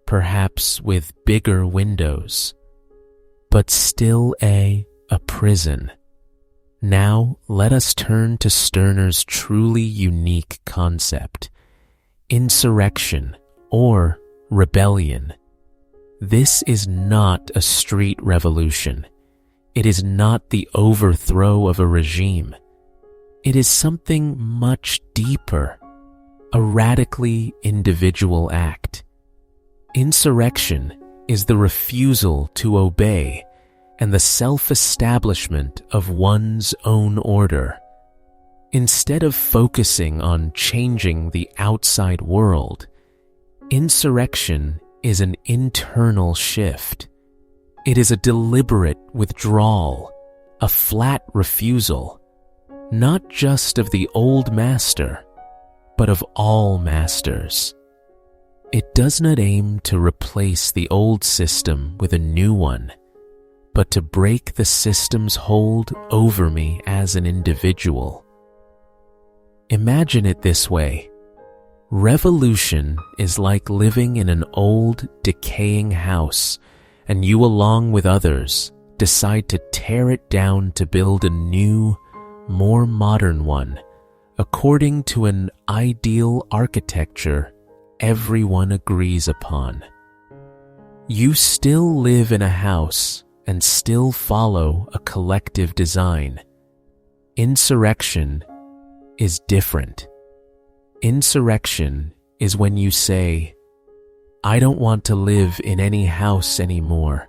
perhaps with bigger windows, but still a prison. Now let us turn to Stirner's truly unique concept, insurrection or rebellion. This is not a street revolution. It is not the overthrow of a regime. It is something much deeper, a radically individual act. Insurrection is the refusal to obey and the self-establishment of one's own order. Instead of focusing on changing the outside world, insurrection is an internal shift. It is a deliberate withdrawal, a flat refusal, not just of the old master, but of all masters. It does not aim to replace the old system with a new one, but to break the system's hold over me as an individual. Imagine it this way. Revolution is like living in an old, decaying house, and you, along with others, decide to tear it down to build a new, more modern one, according to an ideal architecture everyone agrees upon. You still live in a house and still follow a collective design. Insurrection is different. Insurrection is when you say, I don't want to live in any house anymore,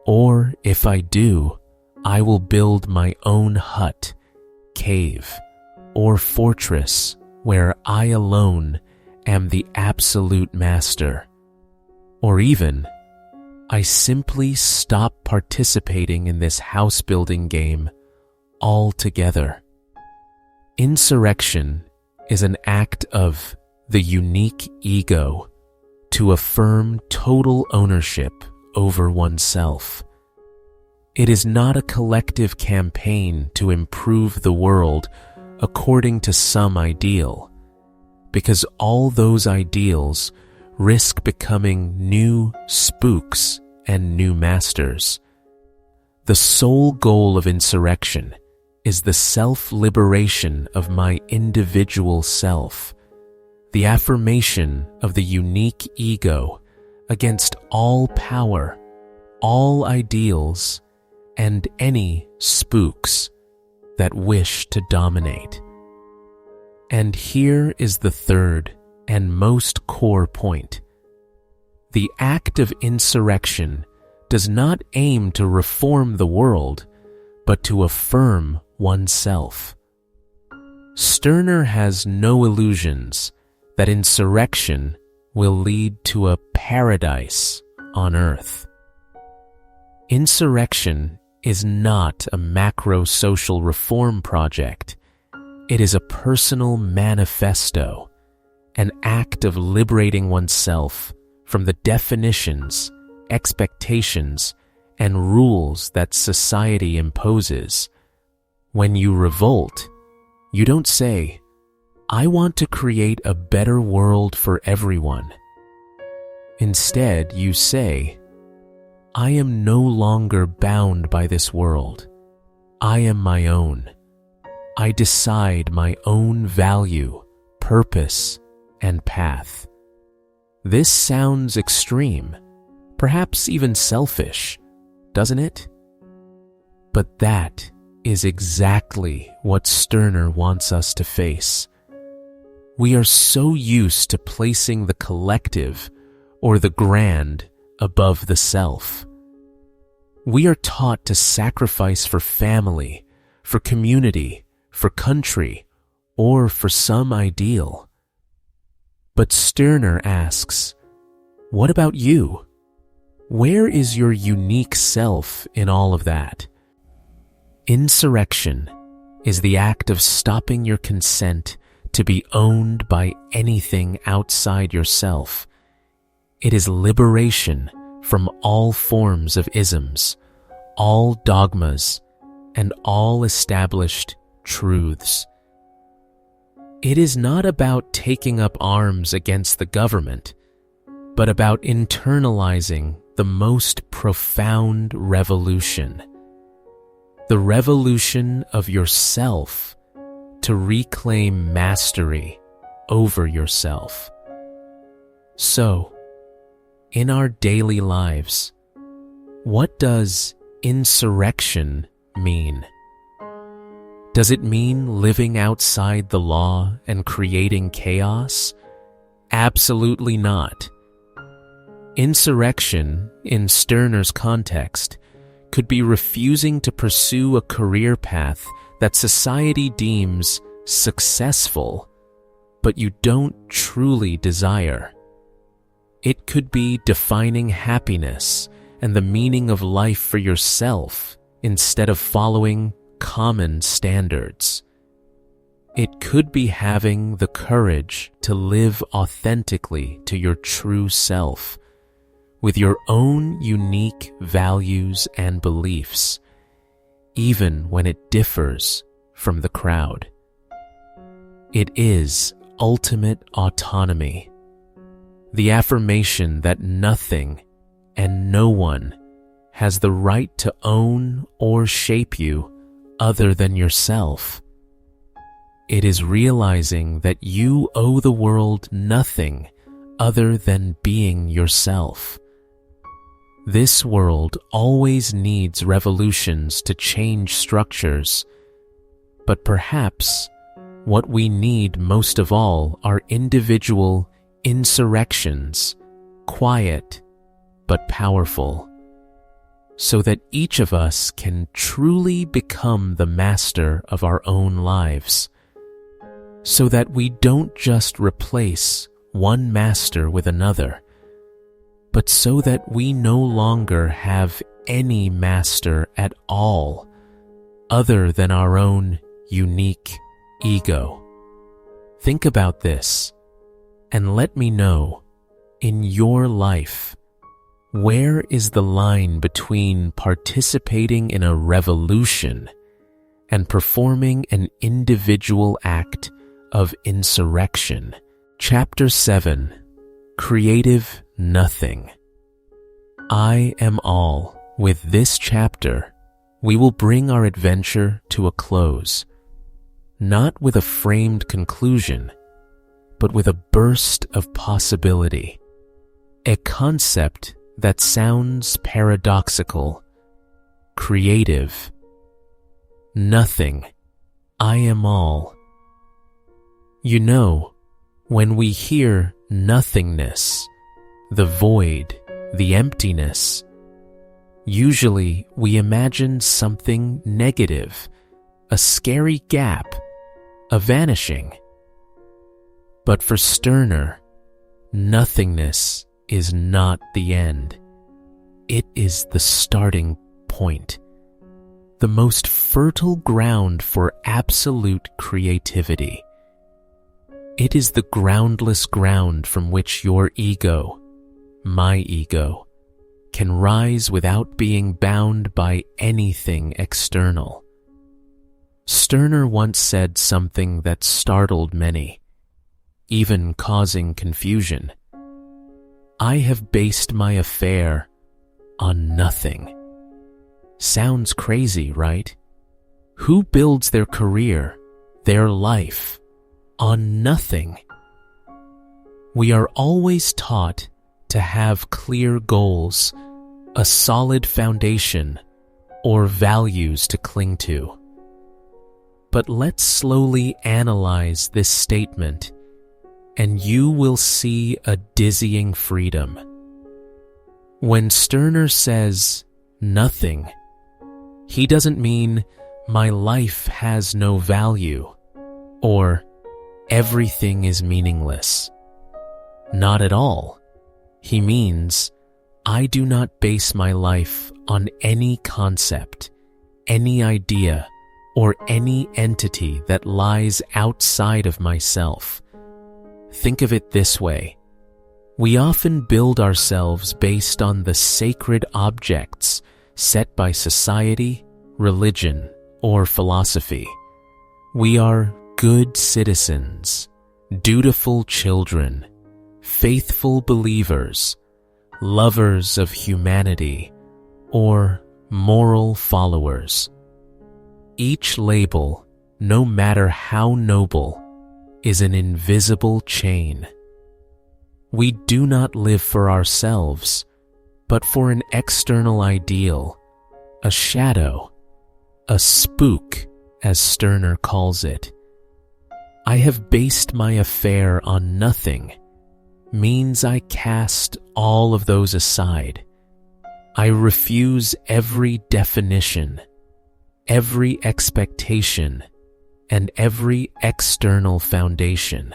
or if I do, I will build my own hut, cave, or fortress where I alone am the absolute master. Or even, I simply stop participating in this house-building game altogether. Insurrection is an act of the unique ego to affirm total ownership over oneself. It is not a collective campaign to improve the world according to some ideal, because all those ideals risk becoming new spooks and new masters. The sole goal of insurrection is the self-liberation of my individual self, the affirmation of the unique ego against all power, all ideals, and any spooks that wish to dominate. And here is the third and most core point. The act of insurrection does not aim to reform the world, but to affirm oneself. Stirner has no illusions that insurrection will lead to a paradise on earth. Insurrection is not a macro-social reform project. It is a personal manifesto, an act of liberating oneself from the definitions, expectations, and rules that society imposes. When you revolt, you don't say, "I want to create a better world for everyone." Instead, you say, "I am no longer bound by this world. I am my own. I decide my own value, purpose, and path." This sounds extreme, perhaps even selfish, doesn't it? But that is exactly what Stirner wants us to face. We are so used to placing the collective or the grand above the self. We are taught to sacrifice for family, for community, for country, or for some ideal. But Stirner asks, what about you? Where is your unique self in all of that? Insurrection is the act of stopping your consent to be owned by anything outside yourself. It is liberation from all forms of isms, all dogmas, and all established truths. It is not about taking up arms against the government, but about internalizing the most profound revolution, the revolution of yourself to reclaim mastery over yourself. So, in our daily lives, what does insurrection mean? Does it mean living outside the law and creating chaos? Absolutely not. Insurrection, in Stirner's context, could be refusing to pursue a career path that society deems successful, but you don't truly desire. It could be defining happiness and the meaning of life for yourself instead of following common standards. It could be having the courage to live authentically to your true self, with your own unique values and beliefs, even when it differs from the crowd. It is ultimate autonomy, the affirmation that nothing and no one has the right to own or shape you other than yourself. It is realizing that you owe the world nothing other than being yourself. This world always needs revolutions to change structures, but perhaps what we need most of all are individual insurrections, quiet but powerful, so that each of us can truly become the master of our own lives, so that we don't just replace one master with another, but so that we no longer have any master at all other than our own unique ego. Think about this and let me know, in your life, where is the line between participating in a revolution and performing an individual act of insurrection? Chapter 7, Creative Nothing. I am all. With this chapter, we will bring our adventure to a close, not with a framed conclusion, but with a burst of possibility, a concept that sounds paradoxical, creative. Nothing. I am all. You know, when we hear nothingness, the void, the emptiness, usually we imagine something negative, a scary gap, a vanishing. But for Stirner, nothingness is not the end. It is the starting point, the most fertile ground for absolute creativity. It is the groundless ground from which your ego, my ego, can rise without being bound by anything external. Stirner once said something that startled many, even causing confusion. I have based my affair on nothing. Sounds crazy, right? Who builds their career, their life, on nothing? We are always taught to have clear goals, a solid foundation, or values to cling to. But let's slowly analyze this statement, and you will see a dizzying freedom. When Stirner says nothing, he doesn't mean my life has no value or everything is meaningless. Not at all. He means I do not base my life on any concept, any idea, or any entity that lies outside of myself. Think of it this way. We often build ourselves based on the sacred objects set by society, religion, or philosophy. We are good citizens, dutiful children, faithful believers, lovers of humanity, or moral followers. Each label, no matter how noble, is an invisible chain. We do not live for ourselves, but for an external ideal, a shadow, a spook, as Stirner calls it. I have based my affair on nothing means I cast all of those aside. I refuse every definition, every expectation, and every external foundation.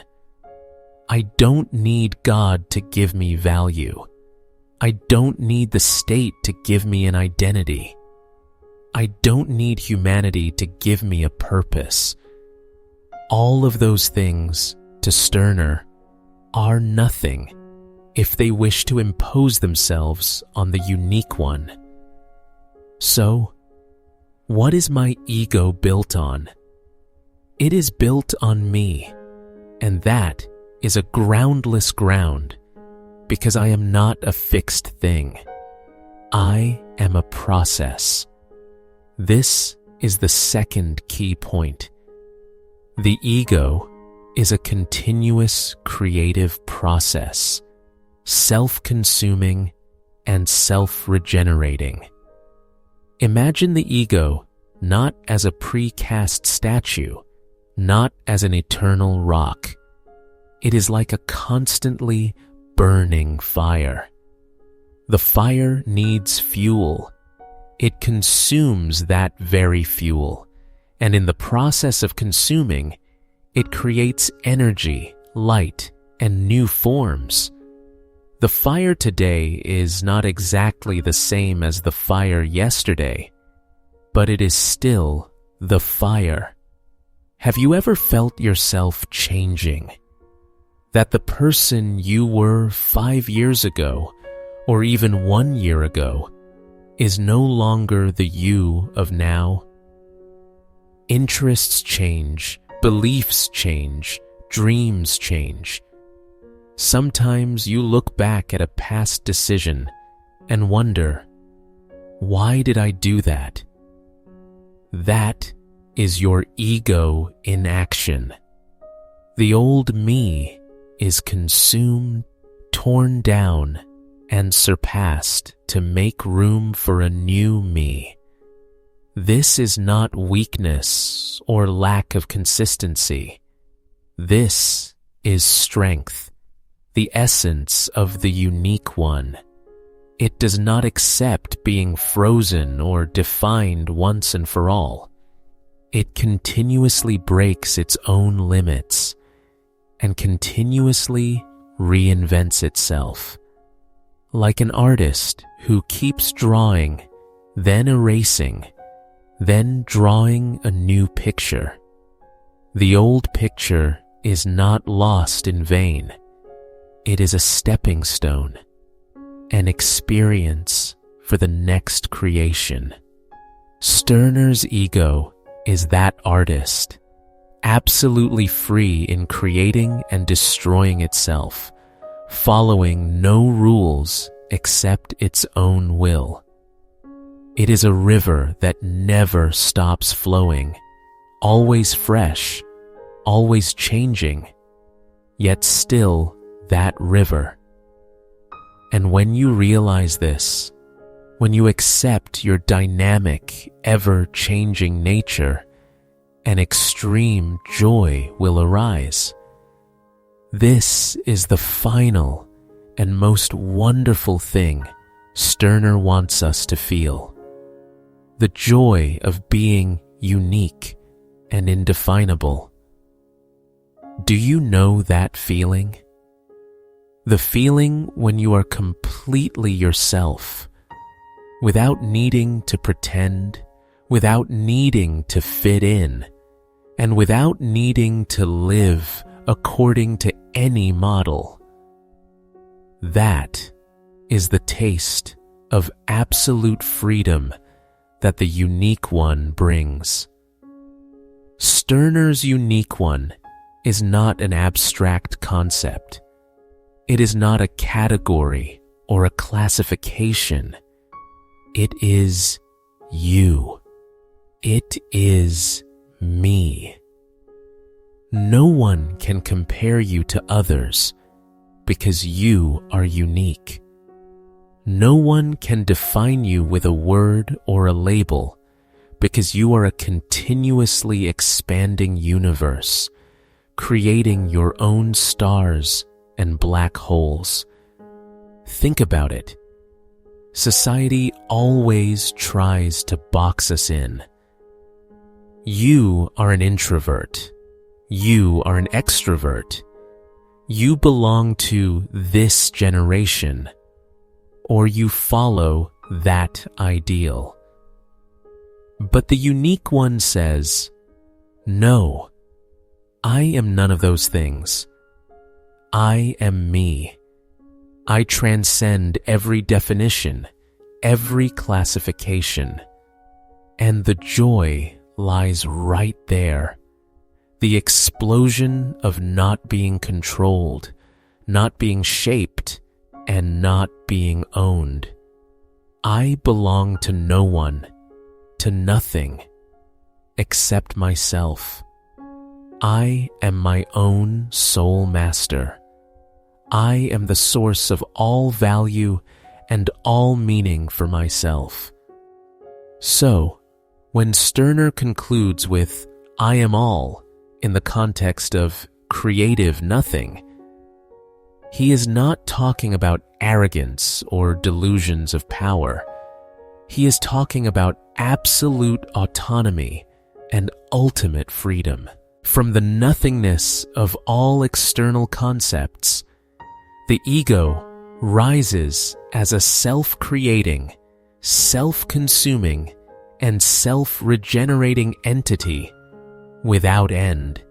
I don't need God to give me value. I don't need the state to give me an identity. I don't need humanity to give me a purpose. All of those things, to Stirner, are nothing if they wish to impose themselves on the unique one. So, what is my ego built on? It is built on me, and that is a groundless ground, because I am not a fixed thing. I am a process. This is the second key point. The ego is a continuous creative process, self-consuming and self-regenerating. Imagine the ego not as a precast statue, not as an eternal rock. It is like a constantly burning fire. The fire needs fuel. It consumes that very fuel, and in the process of consuming, It creates energy, light, and new forms. The fire today is not exactly the same as the fire yesterday, but it is still the fire. Have you ever felt yourself changing? That the person you were 5 years ago, or even 1 year ago, is no longer the you of now? Interests change, beliefs change, dreams change. Sometimes you look back at a past decision and wonder, why did I do that? That is your ego in action. The old me is consumed, torn down, and surpassed to make room for a new me. This is not weakness or lack of consistency. This is strength, the essence of the unique one. It does not accept being frozen or defined once and for all. It continuously breaks its own limits and continuously reinvents itself. Like an artist who keeps drawing, then erasing, then drawing a new picture. The old picture is not lost in vain. It is a stepping stone, an experience for the next creation. Stirner's ego is that artist, absolutely free in creating and destroying itself, following no rules except its own will. It is a river that never stops flowing, always fresh, always changing, yet still that river. And when you realize this, when you accept your dynamic, ever-changing nature, an extreme joy will arise. This is the final and most wonderful thing Stirner wants us to feel. The joy of being unique and indefinable. Do you know that feeling? The feeling when you are completely yourself, without needing to pretend, without needing to fit in, and without needing to live according to any model. That is the taste of absolute freedom that the unique one brings. Stirner's unique one is not an abstract concept. It is not a category or a classification. It is you. It is me. No one can compare you to others because you are unique. No one can define you with a word or a label because you are a continuously expanding universe, creating your own stars and black holes. Think about it. Society always tries to box us in. You are an introvert. You are an extrovert. You belong to this generation, or you follow that ideal. But the unique one says, no, I am none of those things. I am me. I transcend every definition, every classification, and the joy lies right there. The explosion of not being controlled, not being shaped, and not being owned. I belong to no one, to nothing, except myself. I am my own soul master. I am the source of all value and all meaning for myself. So, when Stirner concludes with, I am all, in the context of creative nothing, he is not talking about arrogance or delusions of power. He is talking about absolute autonomy and ultimate freedom. From the nothingness of all external concepts, the ego rises as a self-creating, self-consuming, and self-regenerating entity without end.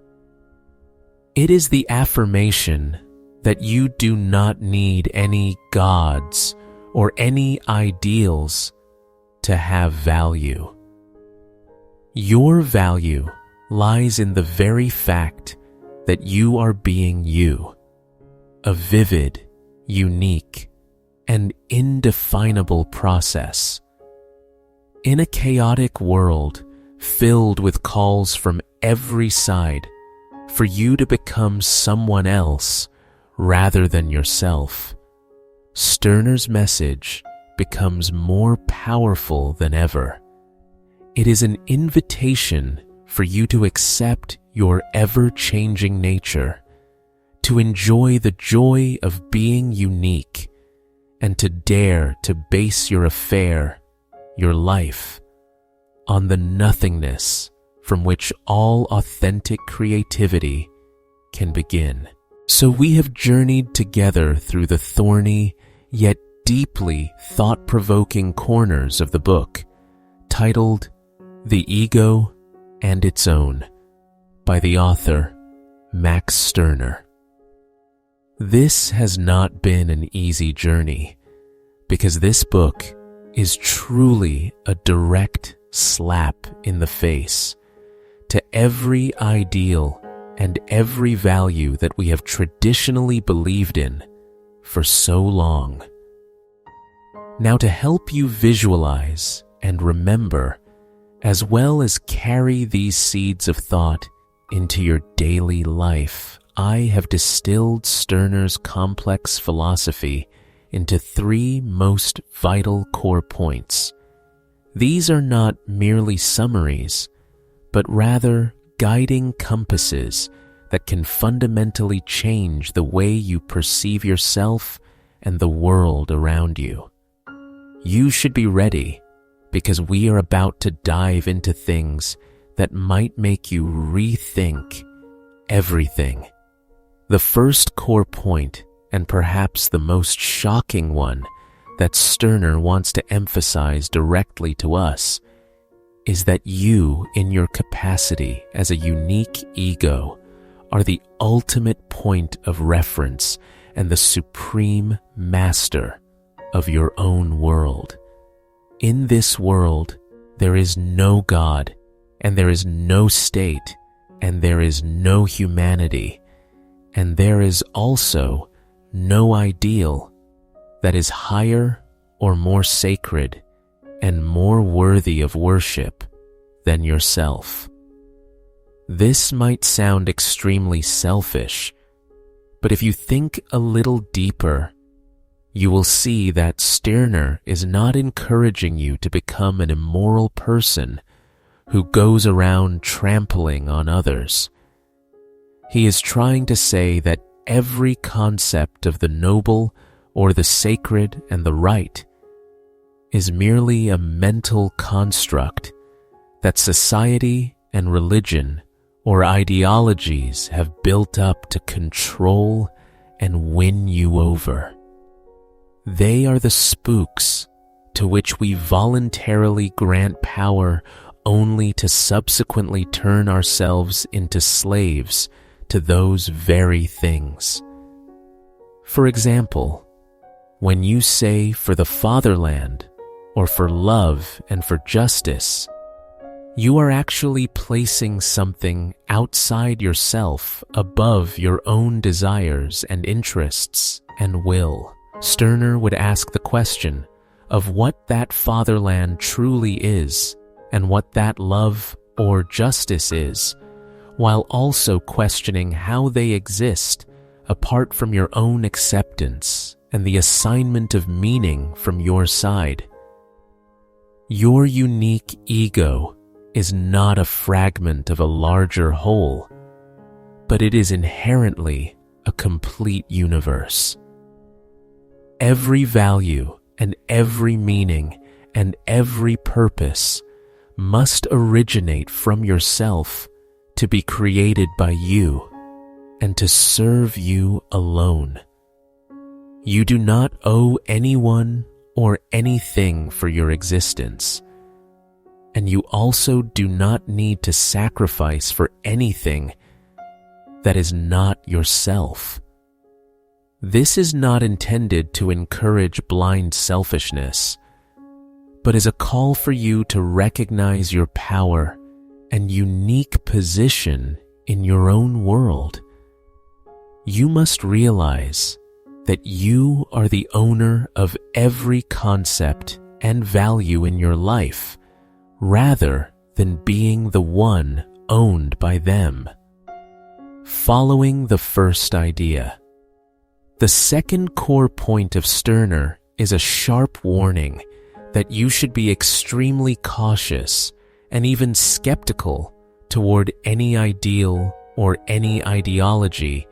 It is the affirmation that you do not need any gods or any ideals to have value. Your value lies in the very fact that you are being you, a vivid, unique, and indefinable process. In a chaotic world filled with calls from every side for you to become someone else rather than yourself, Stirner's message becomes more powerful than ever. It is an invitation for you to accept your ever-changing nature, to enjoy the joy of being unique, and to dare to base your affair, your life, on the nothingness from which all authentic creativity can begin. So we have journeyed together through the thorny yet deeply thought-provoking corners of the book, titled The Ego and Its Own, by the author Max Stirner. This has not been an easy journey, because this book is truly a direct slap in the face to every ideal and every value that we have traditionally believed in for so long. Now, to help you visualize and remember, as well as carry these seeds of thought into your daily life, I have distilled Stirner's complex philosophy into 3 most vital core points. These are not merely summaries, but rather guiding compasses that can fundamentally change the way you perceive yourself and the world around you. You should be ready, because we are about to dive into things that might make you rethink everything. The first core point, and perhaps the most shocking one that Stirner wants to emphasize directly to us, is that you, in your capacity as a unique ego, are the ultimate point of reference and the supreme master of your own world. In this world, there is no God, and there is no state, and there is no humanity, and there is also no ideal that is higher or more sacred and more worthy of worship than yourself. This might sound extremely selfish, but if you think a little deeper, you will see that Stirner is not encouraging you to become an immoral person who goes around trampling on others. He is trying to say that every concept of the noble or the sacred and the right is merely a mental construct that society and religion or ideologies have built up to control and win you over. They are the spooks to which we voluntarily grant power only to subsequently turn ourselves into slaves to those very things. For example, when you say for the fatherland, or for love and for justice, you are actually placing something outside yourself above your own desires and interests and will. Stirner would ask the question of what that fatherland truly is and what that love or justice is, while also questioning how they exist apart from your own acceptance and the assignment of meaning from your side. Your unique ego is not a fragment of a larger whole, but it is inherently a complete universe. Every value and every meaning and every purpose must originate from yourself to be created by you and to serve you alone. You do not owe anyone or anything for your existence, and you also do not need to sacrifice for anything that is not yourself. This is not intended to encourage blind selfishness, but is a call for you to recognize your power and unique position in your own world. You must realize that you are the owner of every concept and value in your life, rather than being the one owned by them. Following the first idea. The second core point of Stirner is a sharp warning that you should be extremely cautious and even skeptical toward any ideal or any ideology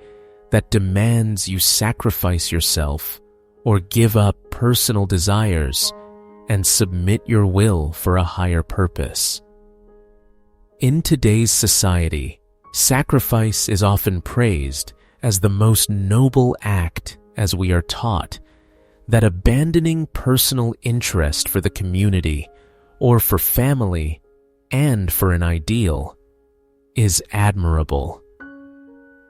that demands you sacrifice yourself or give up personal desires and submit your will for a higher purpose. In today's society, sacrifice is often praised as the most noble act, as we are taught that abandoning personal interest for the community or for family and for an ideal is admirable.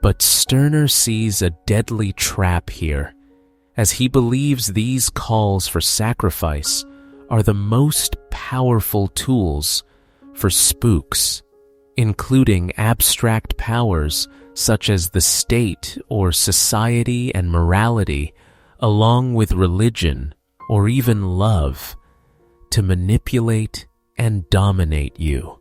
But Stirner sees a deadly trap here, as he believes these calls for sacrifice are the most powerful tools for spooks, including abstract powers such as the state or society and morality, along with religion or even love, to manipulate and dominate you.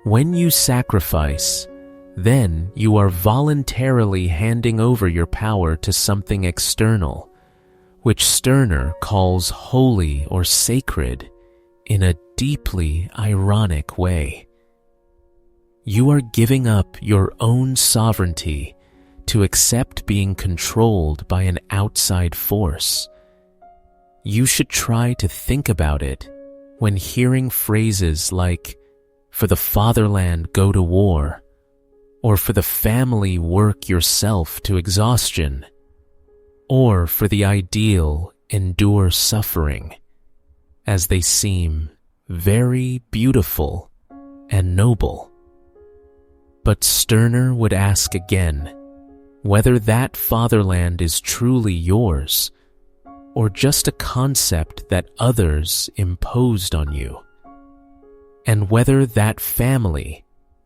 When you sacrifice, then you are voluntarily handing over your power to something external, which Stirner calls holy or sacred in a deeply ironic way. You are giving up your own sovereignty to accept being controlled by an outside force. You should try to think about it when hearing phrases like, "For the fatherland, go to war," or "For the family, work yourself to exhaustion," or "For the ideal, endure suffering," as they seem very beautiful and noble. But Stirner would ask again whether that fatherland is truly yours or just a concept that others imposed on you, and whether that family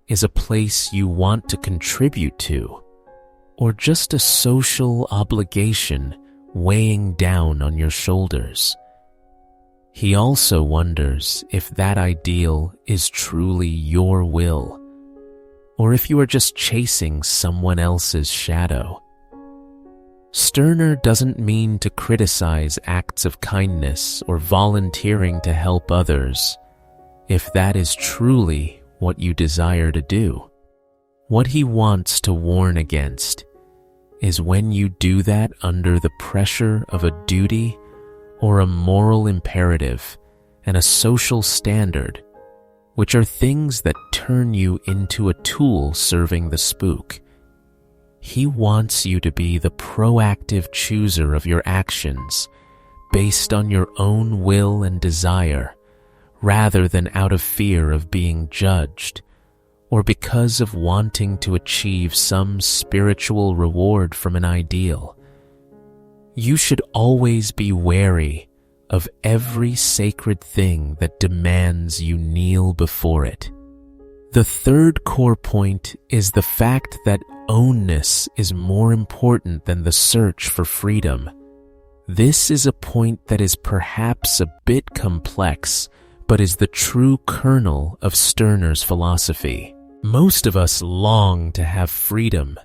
is a place you want to contribute to or just a social obligation weighing down on your shoulders. He also wonders if that ideal is truly your will, or if you are just chasing someone else's shadow. Stirner doesn't mean to criticize acts of kindness or volunteering to help others, if that is truly what you desire to do. What he wants to warn against is when you do that under the pressure of a duty or a moral imperative and a social standard, which are things that turn you into a tool serving the spook. He wants you to be the proactive chooser of your actions based on your own will and desire, rather than out of fear of being judged or because of wanting to achieve some spiritual reward from an ideal. You should always be wary of every sacred thing that demands you kneel before it. The third core point is the fact that ownness is more important than the search for freedom. This is a point that is perhaps a bit complex, but is the true kernel of Stirner's philosophy. Most of us long to have freedom,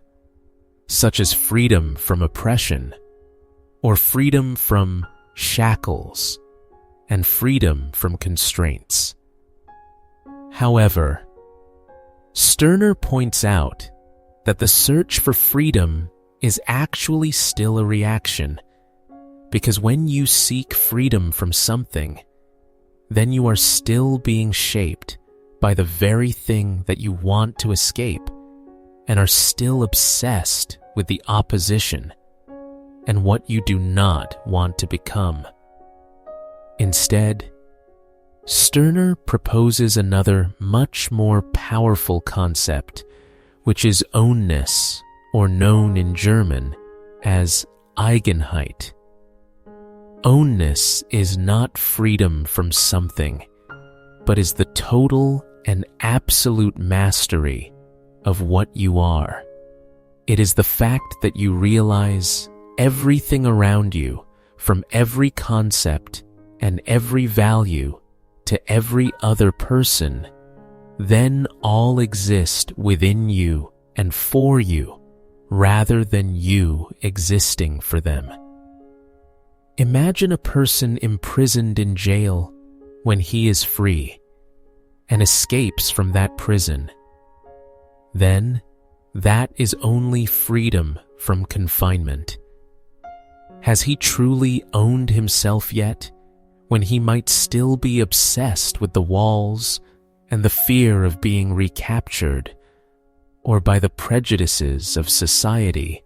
such as freedom from oppression, or freedom from shackles, and freedom from constraints. However, Stirner points out that the search for freedom is actually still a reaction, because when you seek freedom from something, then you are still being shaped by the very thing that you want to escape and are still obsessed with the opposition and what you do not want to become. Instead, Stirner proposes another much more powerful concept, which is Ownness, or known in German as Eigenheit. Ownness is not freedom from something, but is the total and absolute mastery of what you are. It is the fact that you realize everything around you, from every concept and every value to every other person, then all exist within you and for you, rather than you existing for them. Imagine a person imprisoned in jail when he is free and escapes from that prison. Then, that is only freedom from confinement. Has he truly owned himself yet, when he might still be obsessed with the walls and the fear of being recaptured, or by the prejudices of society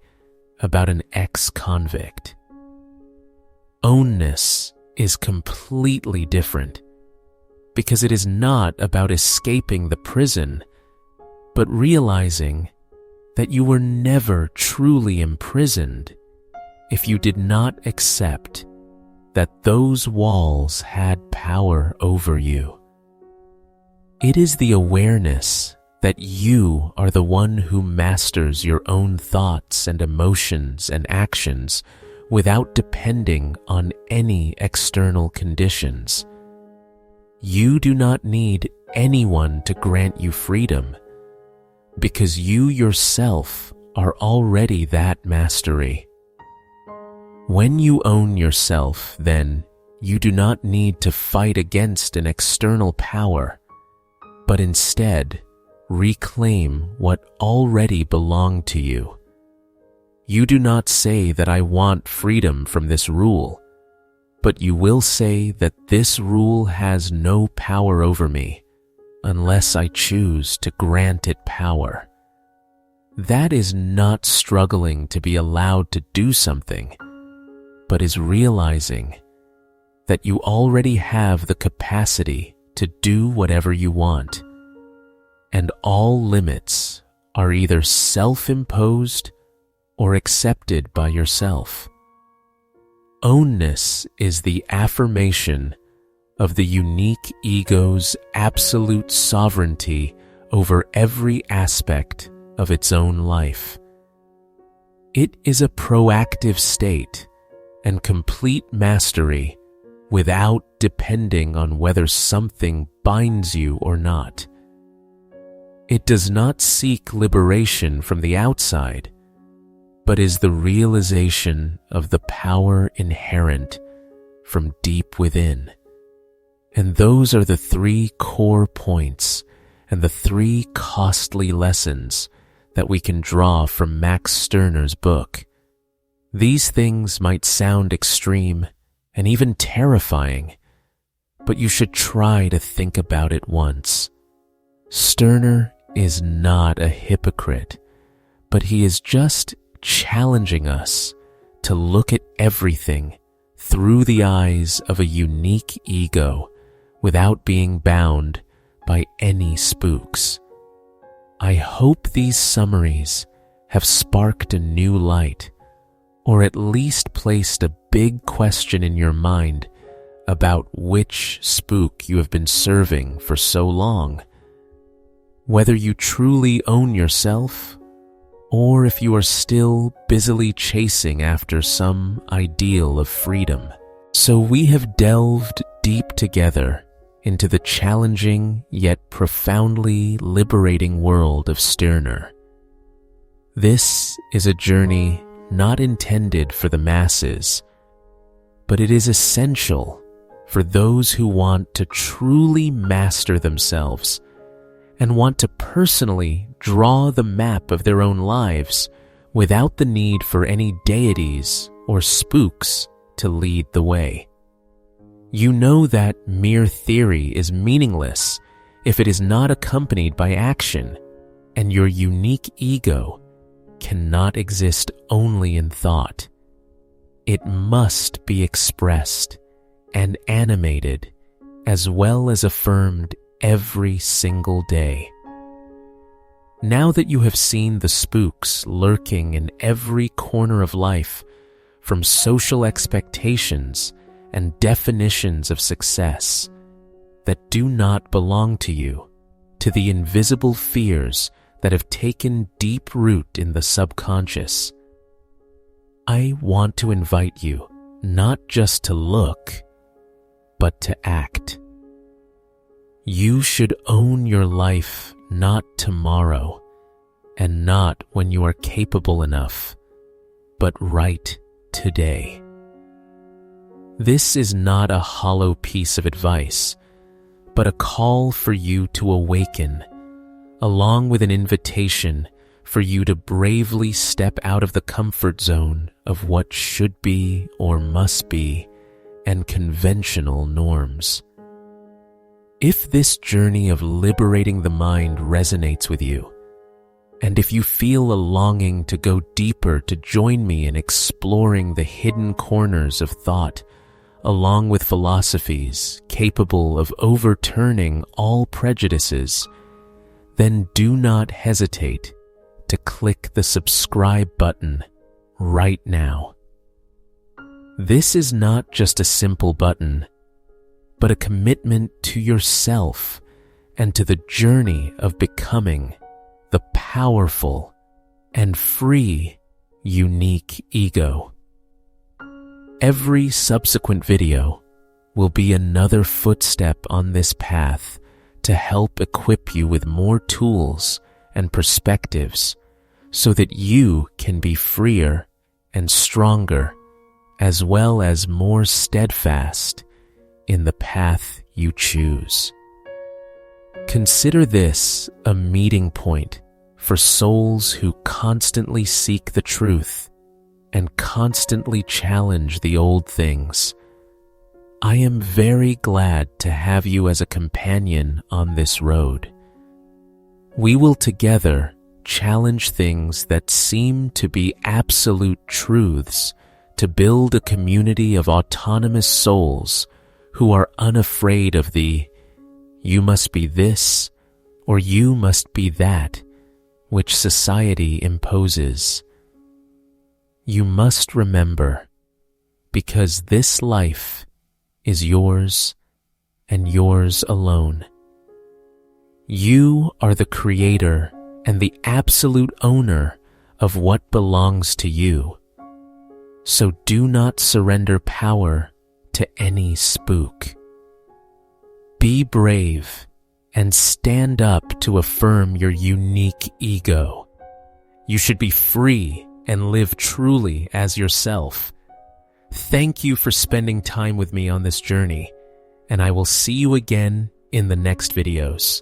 about an ex-convict? Ownness is completely different, because it is not about escaping the prison, but realizing that you were never truly imprisoned if you did not accept that those walls had power over you. It is the awareness that you are the one who masters your own thoughts and emotions and actions without depending on any external conditions. You do not need anyone to grant you freedom, because you yourself are already that mastery. When you own yourself, then, you do not need to fight against an external power, but instead reclaim what already belonged to you. You do not say that I want freedom from this rule, but you will say that this rule has no power over me unless I choose to grant it power. That is not struggling to be allowed to do something, but is realizing that you already have the capacity to do whatever you want, and all limits are either self-imposed or accepted by yourself. Ownness is the affirmation of the unique ego's absolute sovereignty over every aspect of its own life. It is a proactive state and complete mastery without depending on whether something binds you or not. It does not seek liberation from the outside, but is the realization of the power inherent from deep within. And those are the 3 core points and the 3 costly lessons that we can draw from Max Stirner's book. These things might sound extreme and even terrifying, but you should try to think about it once. Stirner is not a hypocrite, but he is just challenging us to look at everything through the eyes of a unique ego without being bound by any spooks. I hope these summaries have sparked a new light, or at least placed a big question in your mind about which spook you have been serving for so long. Whether you truly own yourself, or if you are still busily chasing after some ideal of freedom. So we have delved deep together into the challenging yet profoundly liberating world of Stirner. This is a journey not intended for the masses, but it is essential for those who want to truly master themselves and want to personally draw the map of their own lives without the need for any deities or spooks to lead the way. You know that mere theory is meaningless if it is not accompanied by action, and your unique ego cannot exist only in thought. It must be expressed and animated as well as affirmed every single day. Now that you have seen the spooks lurking in every corner of life, from social expectations and definitions of success that do not belong to you, to the invisible fears that have taken deep root in the subconscious, I want to invite you not just to look, but to act. You should own your life not tomorrow, and not when you are capable enough, but right today. This is not a hollow piece of advice, but a call for you to awaken, along with an invitation for you to bravely step out of the comfort zone of what should be or must be and conventional norms. If this journey of liberating the mind resonates with you, and if you feel a longing to go deeper to join me in exploring the hidden corners of thought, along with philosophies capable of overturning all prejudices, then do not hesitate to click the subscribe button right now. This is not just a simple button, but a commitment to yourself and to the journey of becoming the powerful and free, unique ego. Every subsequent video will be another footstep on this path to help equip you with more tools and perspectives so that you can be freer and stronger, as well as more steadfast in the path you choose. Consider this a meeting point for souls who constantly seek the truth and constantly challenge the old things. I am very glad to have you as a companion on this road. We will together challenge things that seem to be absolute truths to build a community of autonomous souls who are unafraid of the "you must be this" or "you must be that" which society imposes. You must remember, because this life is yours and yours alone. You are the creator and the absolute owner of what belongs to you. So do not surrender power to any spook. Be brave and stand up to affirm your unique ego. You should be free and live truly as yourself. Thank you for spending time with me on this journey, and I will see you again in the next videos.